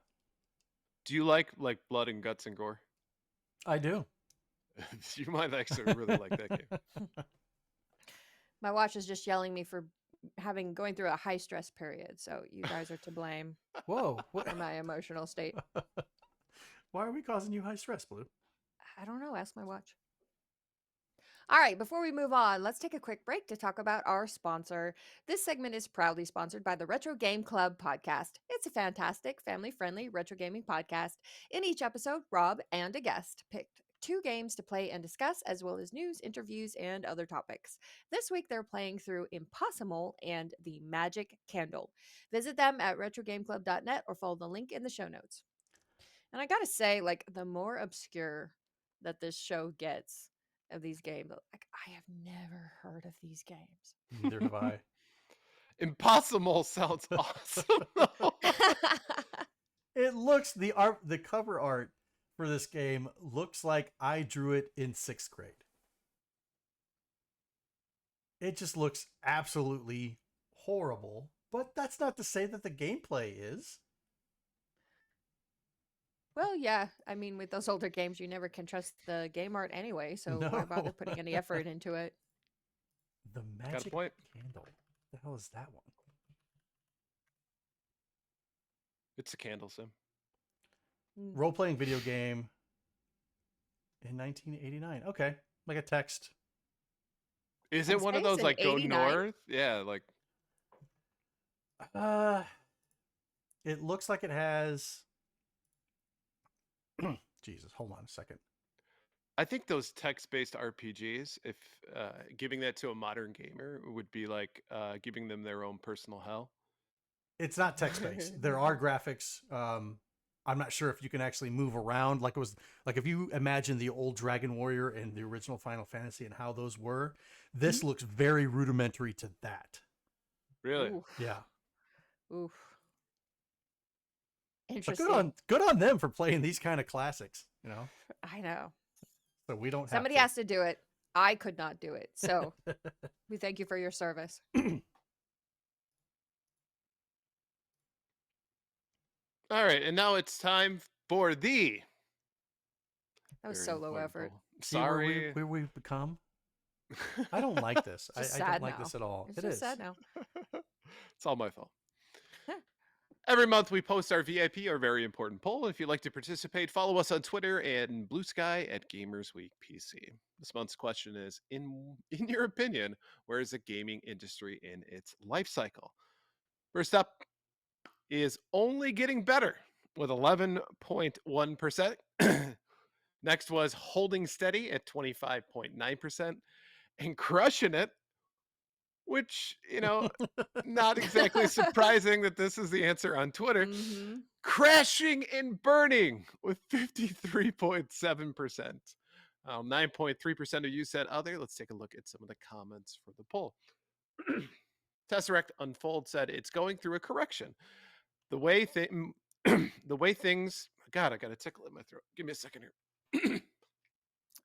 Do you like blood and guts and gore? I do. You might actually really like that game. My watch is just yelling me for going through a high stress period, so you guys are to blame Whoa. for my emotional state. Why are we causing you high stress, Blue? I don't know. Ask my watch. All right, before we move on, let's take a quick break to talk about our sponsor. This segment is proudly sponsored by the Retro Game Club podcast. It's a fantastic, family-friendly retro gaming podcast. In each episode, Rob and a guest picked 2 games to play and discuss, as well as news, interviews, and other topics. This week, they're playing through Impossible and The Magic Candle. Visit them at retrogameclub.net or follow the link in the show notes. And I gotta say, like, the more obscure that this show gets of these games, like, I have never heard of these games. Neither have I. Impossible sounds awesome, though. It looks the cover art for this game looks like I drew it in 6th grade. It just looks absolutely horrible, but that's not to say that the gameplay is. Well, yeah. I mean, with those older games, you never can trust the game art anyway, so why bother putting any effort into it? The Magic Candle. The hell is that one? It's a candle sim. Role-playing video game. in 1989. Okay, like a text. Is I'm it one of saying those it's in like go 89. north? Yeah, like Uh, it looks like it has. Jesus, hold on a second. I think those text-based RPGs, if giving that to a modern gamer would be like giving them their own personal hell. It's not text based. There are graphics. I'm not sure if you can actually move around. Like it was like if you imagine the old Dragon Warrior and the original Final Fantasy and how those were, this looks very rudimentary to that. Really? Oof. Yeah. Oof. But Interesting. good on them for playing these kind of classics, you know. I know. So we don't Somebody have has to do it. I could not do it. So we thank you for your service. to. All right, and now it's time for the That was very solo important effort. poll. See Sorry. where we've become. I don't like this. Just I don't sad like now. this at all. It's It just is. sad now. It's all my fault. Every month we post our VIP or very important poll. If you'd like to participate, follow us on Twitter and Blue Sky at Gamers Week PC. This month's question is: in your opinion, where is the gaming industry in its life cycle? First up is only getting better with 11.1%. Next was holding steady at 25.9% and crushing it, which, not exactly surprising that this is the answer on Twitter. Mm-hmm. Crashing and burning with 53.7%. 9.3% of you said other. Let's take a look at some of the comments for the poll. Tesseract Unfold said it's going through a correction. The way the way things. God, I got a tickle in my throat. Give me a second here.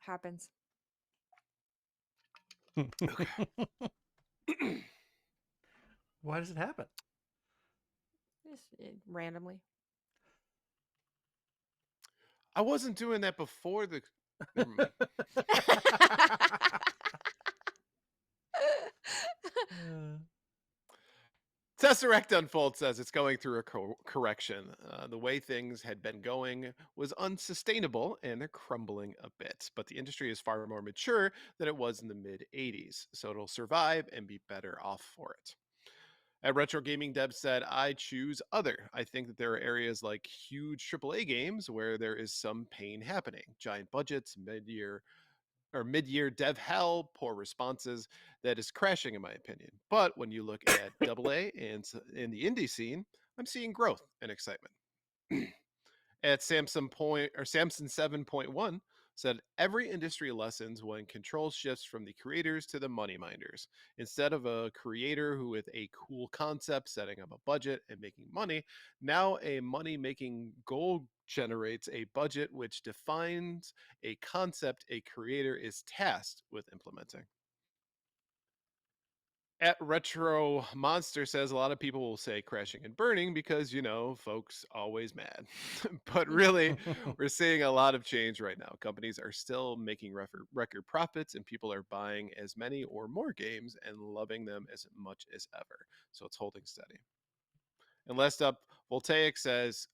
Happens. Why does it happen? Just randomly. I wasn't doing that before the. Never mind. Tesseract Unfold says it's going through a correction. The way things had been going was unsustainable and they're crumbling a bit. But the industry is far more mature than it was in the mid 80s, so it'll survive and be better off for it. At Retro Gaming Dev said, I choose other. I think that there are areas like huge AAA games where there is some pain happening. Giant budgets, mid-year dev hell, poor responses, that is crashing in my opinion. But when you look at AA and in the indie scene, I'm seeing growth and excitement. At Samson 7.1 said every industry lessens when control shifts from the creators to the money minders. Instead of a creator who with a cool concept setting up a budget and making money, now a money making goal generates a budget which defines a concept a creator is tasked with implementing. At Retro Monster says a lot of people will say crashing and burning because, folks always mad. But really, we're seeing a lot of change right now. Companies are still making record profits and people are buying as many or more games and loving them as much as ever. So it's holding steady. And last up, Voltaic says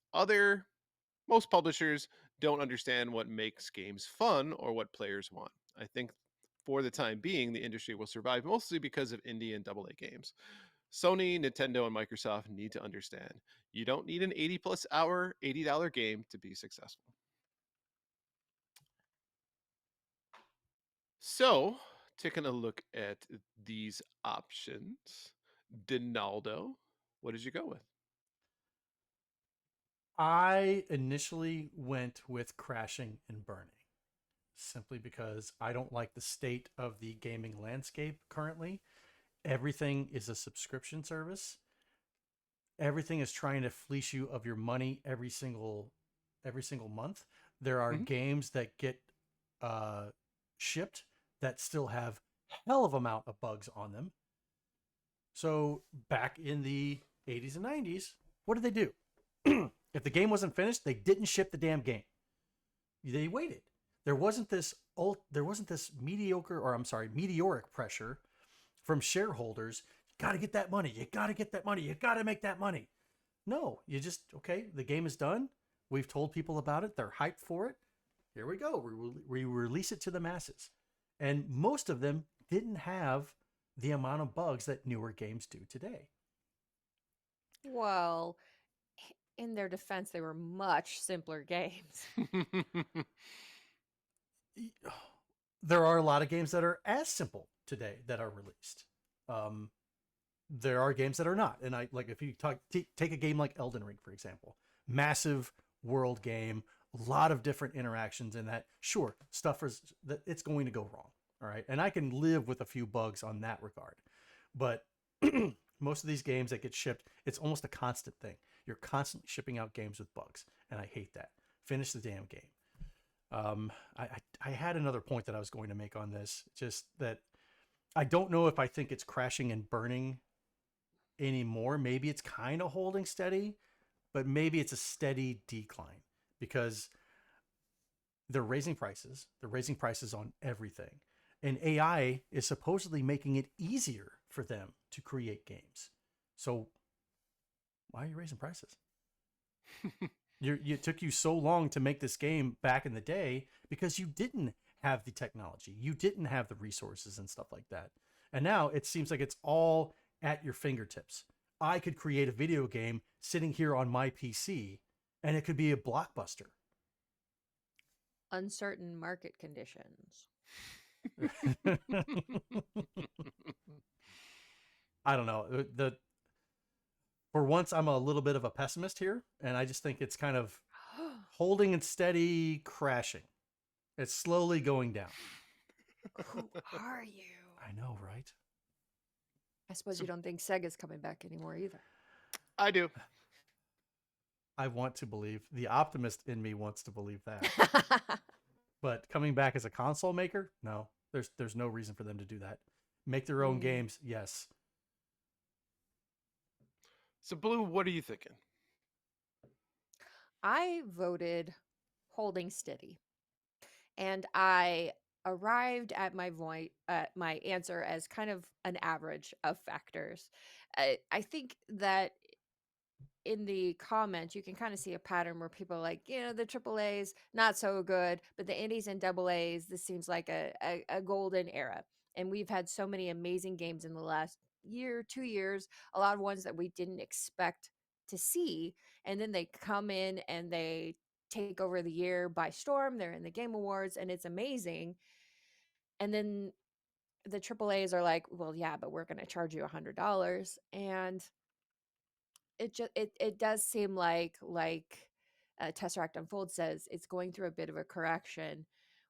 most publishers don't understand what makes games fun or what players want. I think for the time being, the industry will survive mostly because of indie and AA games. Sony, Nintendo, and Microsoft need to understand you don't need an 80 plus hour, $80 game to be successful. So, taking a look at these options, Donaldo, what did you go with? I initially went with crashing and burning simply because I don't like the state of the gaming landscape currently. Everything is a subscription service. Everything is trying to fleece you of your money every single month. There are games that get shipped that still have hell of amount of bugs on them. So back in the 80s and 90s, what did they do? If the game wasn't finished, they didn't ship the damn game. They waited. There wasn't this meteoric pressure from shareholders. You got to get that money. You got to get that money. You got to make that money. No, you just, okay, the game is done. We've told people about it. They're hyped for it. here we go. We release it to the masses. And most of them didn't have the amount of bugs that newer games do today. Well, in their defense, they were much simpler games. There are a lot of games that are as simple today that are released. There are games that are not. And I like if you take a game like Elden Ring, for example, massive world game, a lot of different interactions in that. Sure, stuff is that it's going to go wrong. All right. And I can live with a few bugs on that regard. But most of these games that get shipped, it's almost a constant thing. You're constantly shipping out games with bugs. And I hate that. Finish the damn game. I had another point that I was going to make on this, just that I don't know if I think it's crashing and burning anymore. Maybe it's kind of holding steady, but maybe it's a steady decline because they're raising prices. They're raising prices on everything. And AI is supposedly making it easier for them to create games. So why are you raising prices? It took you so long to make this game back in the day because you didn't have the technology. You didn't have the resources and stuff like that. And now it seems like it's all at your fingertips. I could create a video game sitting here on my PC and it could be a blockbuster. Uncertain market conditions. I don't know. For once, I'm a little bit of a pessimist here, and I just think it's kind of holding and steady, crashing. It's slowly going down. Who are you? I know, right? I suppose you don't think Sega's coming back anymore either. I do. I want to believe. The optimist in me wants to believe that. But coming back as a console maker, no. There's no reason for them to do that. Make their own games, yes. So, Blue, what are you thinking? I voted holding steady. And I arrived at my answer as kind of an average of factors. I think that in the comments, you can kind of see a pattern where people are like, the triple A's not so good, but the indies and double A's, this seems like a golden era. And we've had so many amazing games in the last year, 2 years, a lot of ones that we didn't expect to see. And then they come in and they take over the year by storm. They're in the Game Awards and it's amazing. And then the triple A's are like, well, yeah, but we're going to charge you $100. And it does seem like Tesseract Unfold says it's going through a bit of a correction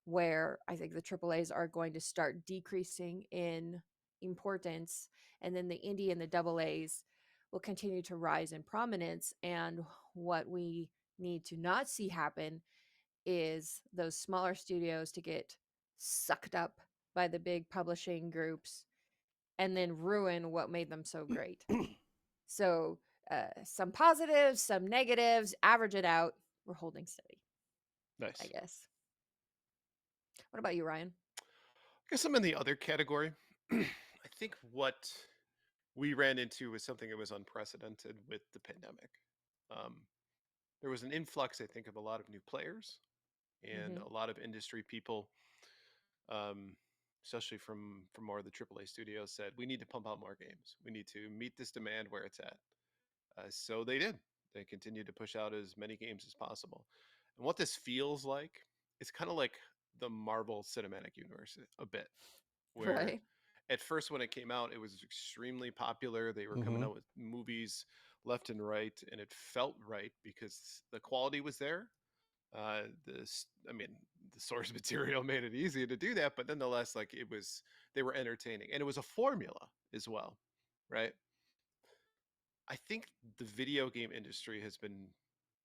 where I think the AAAs are going to start decreasing in importance, and then the indie and the double A's will continue to rise in prominence. And what we need to not see happen is those smaller studios to get sucked up by the big publishing groups and then ruin what made them so great. So some positives, some negatives, average it out. We're holding steady, Nice. I guess. What about you, Ryan? I guess I'm in the other category. I think what we ran into was something that was unprecedented with the pandemic. There was an influx, I think, of a lot of new players and a lot of industry people, especially from more of the AAA studios, said we need to pump out more games. We need to meet this demand where it's at. So they did. They continued to push out as many games as possible. And what this feels like, it's kind of like the Marvel Cinematic Universe a bit, where Right. at first when it came out, it was extremely popular. They were coming out with movies left and right, and it felt right because the quality was there. The source material made it easy to do that, but nonetheless, like they were entertaining, and it was a formula as well, right? I think the video game industry has been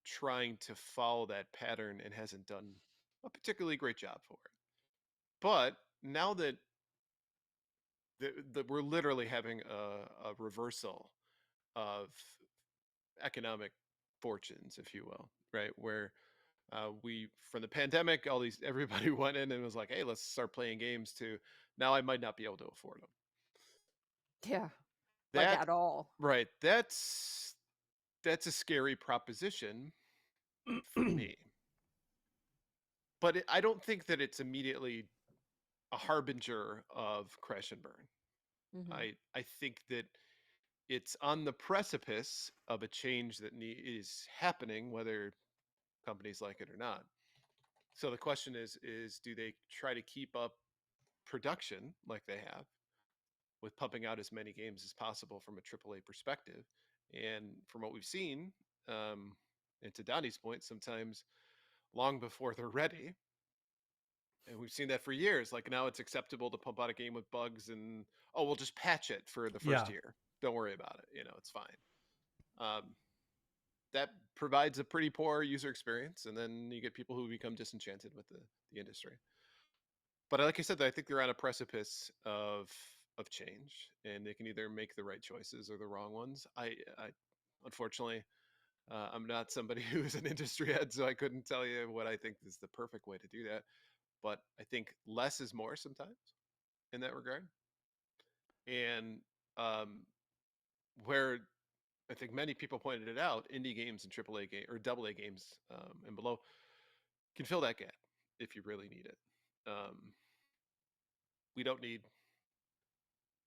trying to follow that pattern and hasn't done a particularly great job for it. But now that we're literally having a reversal of economic fortunes, if you will, right? Where we from the pandemic, everybody went in and was like, "Hey, let's start playing games." To now, I might not be able to afford them. Yeah. Like That at all. right? That's a scary proposition for me. but I don't think that it's immediately a harbinger of crash and burn. Hmm. I think that it's on the precipice of a change that is happening, whether companies like it or not. So the question is do they try to keep up production like they have with pumping out as many games as possible from a AAA perspective? And from what we've seen, um, and to Donnie's point, sometimes long before they're ready. And we've seen that for years. Like now it's acceptable to pump out a game with bugs and, oh, we'll just patch it for the first Yeah, year. Don't worry about it. It's fine. Um, that provides a pretty poor user experience. And then you get people who become disenchanted with the industry. But like I said, I think they're on a precipice of change, and they can either make the right choices or the wrong ones. I unfortunately, I'm not somebody who is an industry head, so I couldn't tell you what I think is the perfect way to do that. But I think less is more sometimes in that regard. And um, where I think many people pointed it out, indie games and AAA game or AA games and below can fill that gap if you really need it. We don't need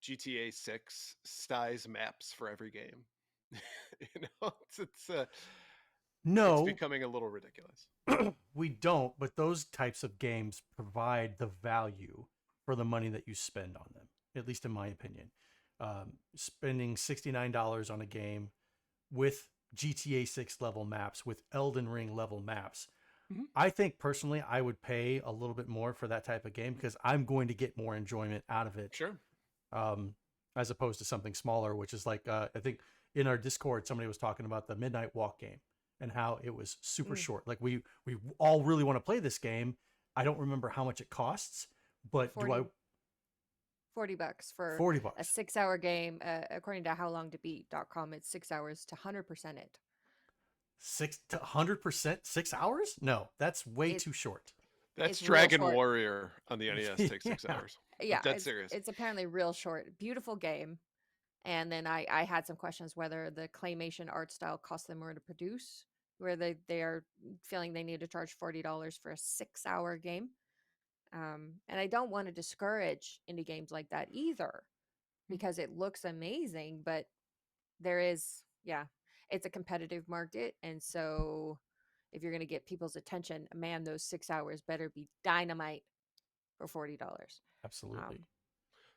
GTA 6 size maps for every game. It's no, becoming a little ridiculous. we don't. But those types of games provide the value for the money that you spend on them. At least in my opinion, spending $69 on a game with GTA 6 level maps, with Elden Ring level maps. Mhm. I think personally, I would pay a little bit more for that type of game because I'm going to get more enjoyment out of it, Sure. um, as opposed to something smaller, which is like I think in our Discord somebody was talking about the Midnight Walk game and how it was super Mm. short. Like we all really want to play this game. I don't remember how much it costs, but do I 40, $40 for 40 a bucks? 6 hour game. According to howlongtobeat.com, it's 6 hours to 100% it. 100%, 6 hours? No, that's way It too short. That's it's real Dragon short. Warrior on the NES takes Yeah, 6 hours. I'm Yeah, dead it's serious. it's apparently real short. Beautiful game. And then I had some questions whether the claymation art style cost them more to produce, where they are feeling they need to charge $40 for a 6 hour game. And I don't want to discourage indie games like that either because it looks amazing, but there is, yeah, it's a competitive market. And so if you're going to get people's attention, man, those 6 hours better be dynamite for $40. absolutely. Um,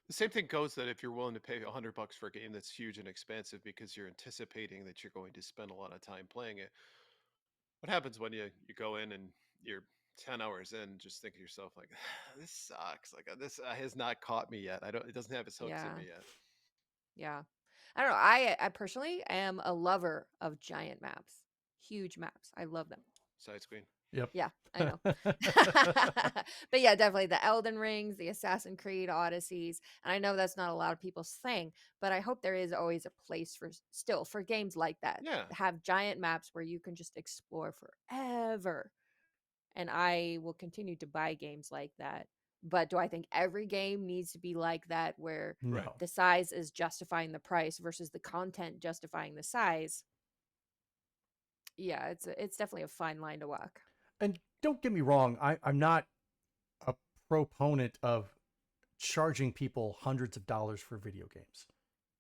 The same thing goes that if you're willing to pay $100 for a game that's huge and expansive because you're anticipating that you're going to spend a lot of time playing it, what happens when you go in and you're 10 hours in, just think to yourself like, this sucks. Like this has not caught me yet. It doesn't have its hooks in yeah. me yet. Yeah. I don't know. I personally am a lover of giant maps. Huge maps. I love them. Side screen. Yep. Yeah, I know. But yeah, definitely the Elden Rings, the Assassin's Creed Odysseys. And I know that's not a lot of people's thing, but I hope there is always a place for still for games like that. Yeah. Have giant maps where you can just explore forever. And I will continue to buy games like that. But do I think every game needs to be like that where Right. No. the size is justifying the price versus the content justifying the size? Yeah, it's definitely a fine line to walk. And don't get me wrong, I'm not a proponent of charging people hundreds of dollars for video games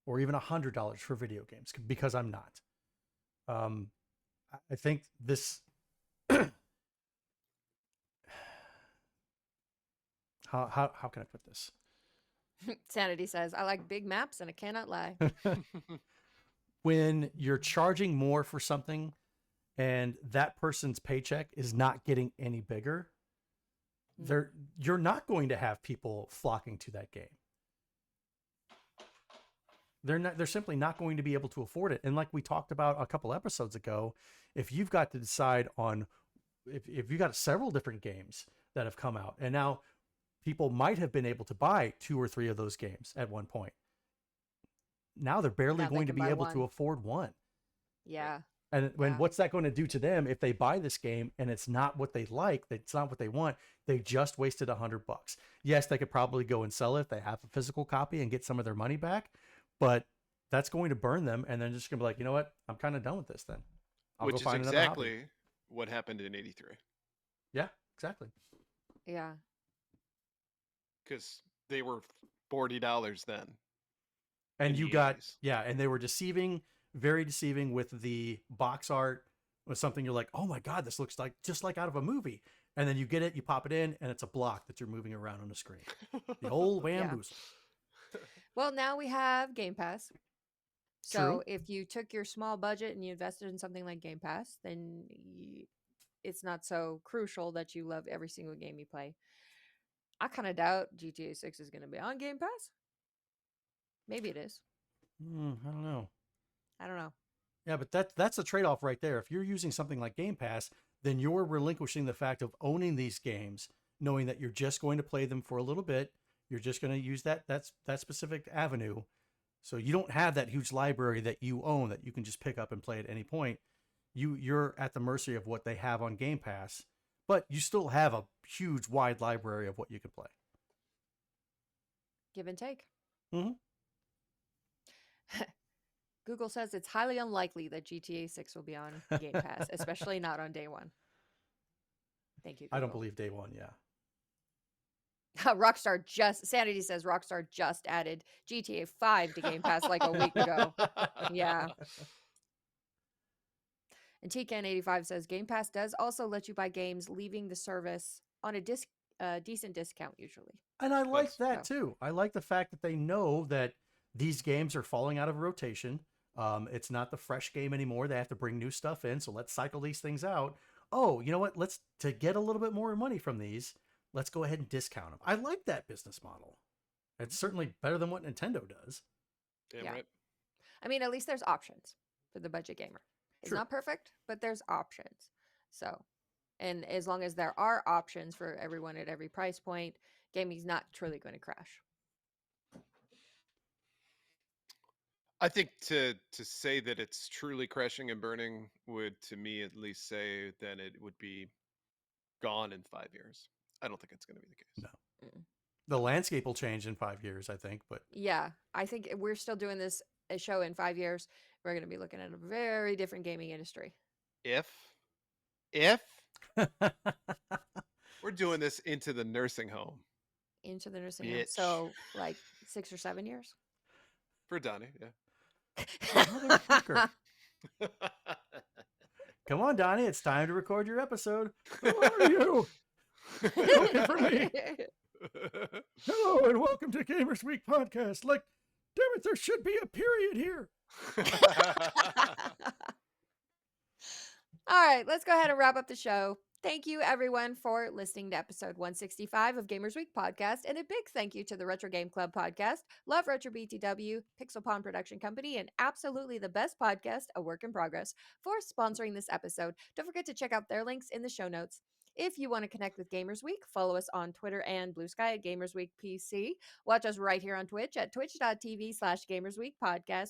or even $100 for video games because I'm not. I think this how can I put this? Sanity says, I like big maps and I cannot lie. When you're charging more for something and that person's paycheck is not getting any bigger, you're not going to have people flocking to that game. They're simply not going to be able to afford it. And like we talked about a couple episodes ago, if you've got to decide on if you got several different games that have come out and now people might have been able to buy 2 or 3 of those games at one point. Now they're barely Now they going to can be buy able to one. afford one. Yeah. And when Yeah. what's that going to do to them if they buy this game and it's not what they like, it's not what they want, they just wasted $100. Yes, they could probably go and sell it if they have a physical copy and get some of their money back, but that's going to burn them and then just going to be like, you know what? I'm kind of done with this then. I'll go Which is find another hobby. exactly what happened in '83. Yeah. exactly. Yeah. Because they were $40 then. And in you the got 80s. and they were deceiving, very deceiving with the box art. Was something you're like, oh my god, this looks like just like out of a movie. And then you get it, you pop it in, and it's a block that you're moving around on the screen. The old Yeah. Wamboozle. Well, now we have Game Pass. True. So if you took your small budget and you invested in something like Game Pass, then it's not so crucial that you love every single game you play. I kind of doubt GTA 6 is going to be on Game Pass. Maybe it is. I don't know. I don't know. Yeah, but that's the trade-off right there. If you're using something like Game Pass, then you're relinquishing the fact of owning these games, knowing that you're just going to play them for a little bit. You're just going to use that specific avenue. So you don't have that huge library that you own that you can just pick up and play at any point. You're at the mercy of what they have on Game Pass, but you still have a huge wide library of what you can play. Give and take. Mm-hmm. Google says it's highly unlikely that GTA 6 will be on Game Pass, especially not on day one. Thank you, Google. I don't believe day one, yeah. Sanity says Rockstar just added GTA 5 to Game Pass like a week ago. Yeah. And TCAN85 says Game Pass does also let you buy games leaving the service on a decent discount usually. And I like that too. I like the fact that they know that these games are falling out of rotation. It's not the fresh game anymore. They have to bring new stuff in. So let's cycle these things out. Oh, you know what? To get a little bit more money from these, let's go ahead and discount them. I like that business model. It's certainly better than what Nintendo does. Damn right. I mean, at least there's options for the budget gamer. It's True. not perfect, but there's options. So, and as long as there are options for everyone at every price point, gaming's not truly going to crash. I think to say that it's truly crashing and burning would, to me at least, say that it would be gone in 5 years. I don't think it's going to be the case. No. The landscape will change in 5 years, I think. But yeah, I think we're still doing this a show in 5 years. We're going to be looking at a very different gaming industry. If we're doing this into the nursing home. Into the nursing home. So like 6 or 7 years? For Donnie, yeah. Motherfucker. Come on, Donnie. It's time to record your episode. Who are you? Looking for me. Hello and welcome to Gamers Week podcast. Like, damn it, there should be a period here. All right, let's go ahead and wrap up the show. Thank you, everyone, for listening to episode 165 of Gamers Week podcast. And a big thank you to the Retro Game Club podcast, Love Retro BTW, Pixel Pawn Production Company, and absolutely the best podcast, A Work in Progress, for sponsoring this episode. Don't forget to check out their links in the show notes. If you want to connect with Gamers Week, follow us on Twitter and Blue Sky at Gamers Week PC. Watch us right here on Twitch at twitch.tv/GamersWeek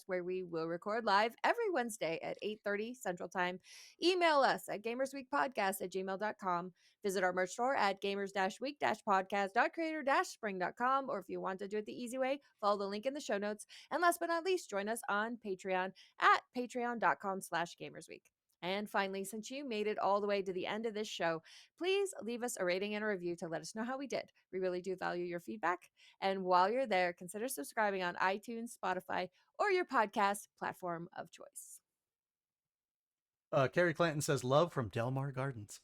where we will record live every Wednesday at 8:30 Central Time. Email us at gamersweekpodcast@gmail.com. Visit our merch store at gamers-week-podcast.creator-spring.com. Or if you want to do it the easy way, follow the link in the show notes. And last but not least, join us on Patreon at patreon.com/gamersweek. And finally, since you made it all the way to the end of this show, please leave us a rating and a review to let us know how we did. We really do value your feedback. And while you're there, consider subscribing on iTunes, Spotify, or your podcast platform of choice. Carrie Clanton says, love from Delmar Gardens.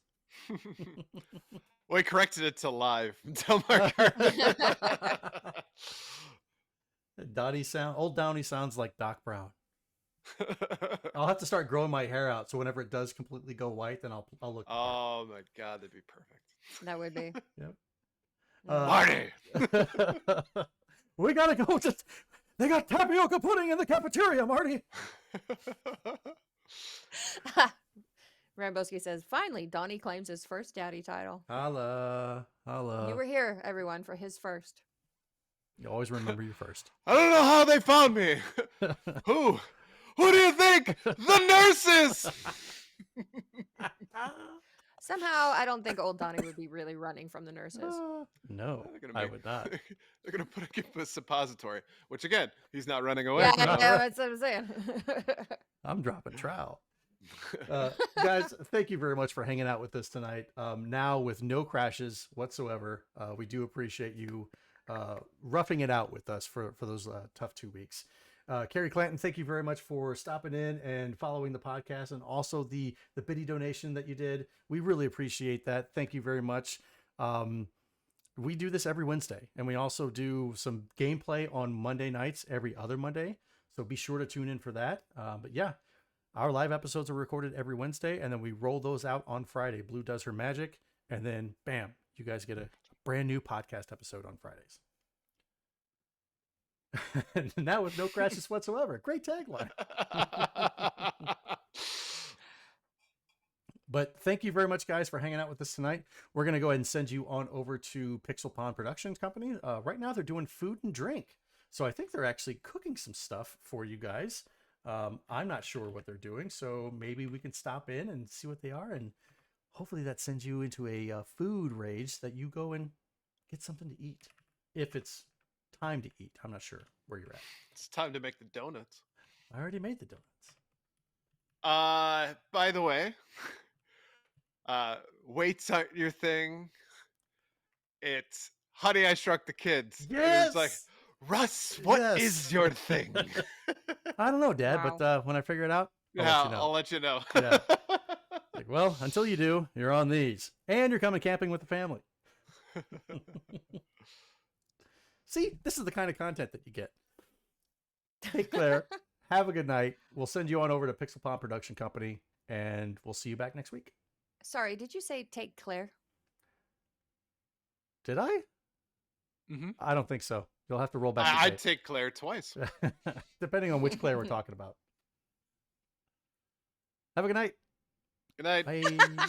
Well, he corrected it to live. Delmar Gardens. Old Downey sounds like Doc Brown. I'll have to start growing my hair out, so whenever it does completely go white, then I'll look. Oh my god, that'd be perfect. That would be. Yep. Marty, we gotta go. They got tapioca pudding in the cafeteria, Marty. Ramboski says, finally, Donnie claims his first daddy title. Holla. You were here, everyone, for his first. You always remember your first. I don't know how they found me. Who do you think? The nurses. Somehow, I don't think old Donnie would be really running from the nurses. No, I would not. They're going to give him a suppository, which again, he's not running away. Yeah, that's what I'm saying. I'm dropping trowel. Guys, thank you very much for hanging out with us tonight. Now with no crashes whatsoever, we do appreciate you roughing it out with us for those tough 2 weeks. Carrie Clanton, thank you very much for stopping in and following the podcast, and also the bitty donation that you did. We really appreciate that. Thank you very much. We do this every Wednesday, and we also do some gameplay on Monday nights every other Monday. So be sure to tune in for that. But yeah, our live episodes are recorded every Wednesday, and then we roll those out on Friday. Blue does her magic, and then bam, you guys get a brand new podcast episode on Fridays. And that with no crashes whatsoever. Great tagline. But thank you very much, guys, for hanging out with us tonight. We're going to go ahead and send you on over to Pixel Pond Productions Company. Right now, they're doing food and drink. So I think they're actually cooking some stuff for you guys. I'm not sure what they're doing, so maybe we can stop in and see what they are. And hopefully that sends you into a food rage that you go and get something to eat. If it's time to eat. I'm not sure where you're at. It's time to make the donuts. I already made the donuts. By the way, weights aren't your thing. It's Honey, I Shrunk the Kids. Yes! It's like, Russ, what is your thing? I don't know, Dad, Wow. but when I figure it out, I'll let you know. Yeah. Like, well, until you do, you're on these. And you're coming camping with the family. See, this is the kind of content that you get. Take care. Have a good night. We'll send you on over to Pixel Pond Production Company, and we'll see you back next week. Sorry, did you say take Claire? Did I? Mm-hmm. I don't think so. You'll have to roll back. I'd take Claire twice. Depending on which Claire we're talking about. Have a good night. Good night. Bye.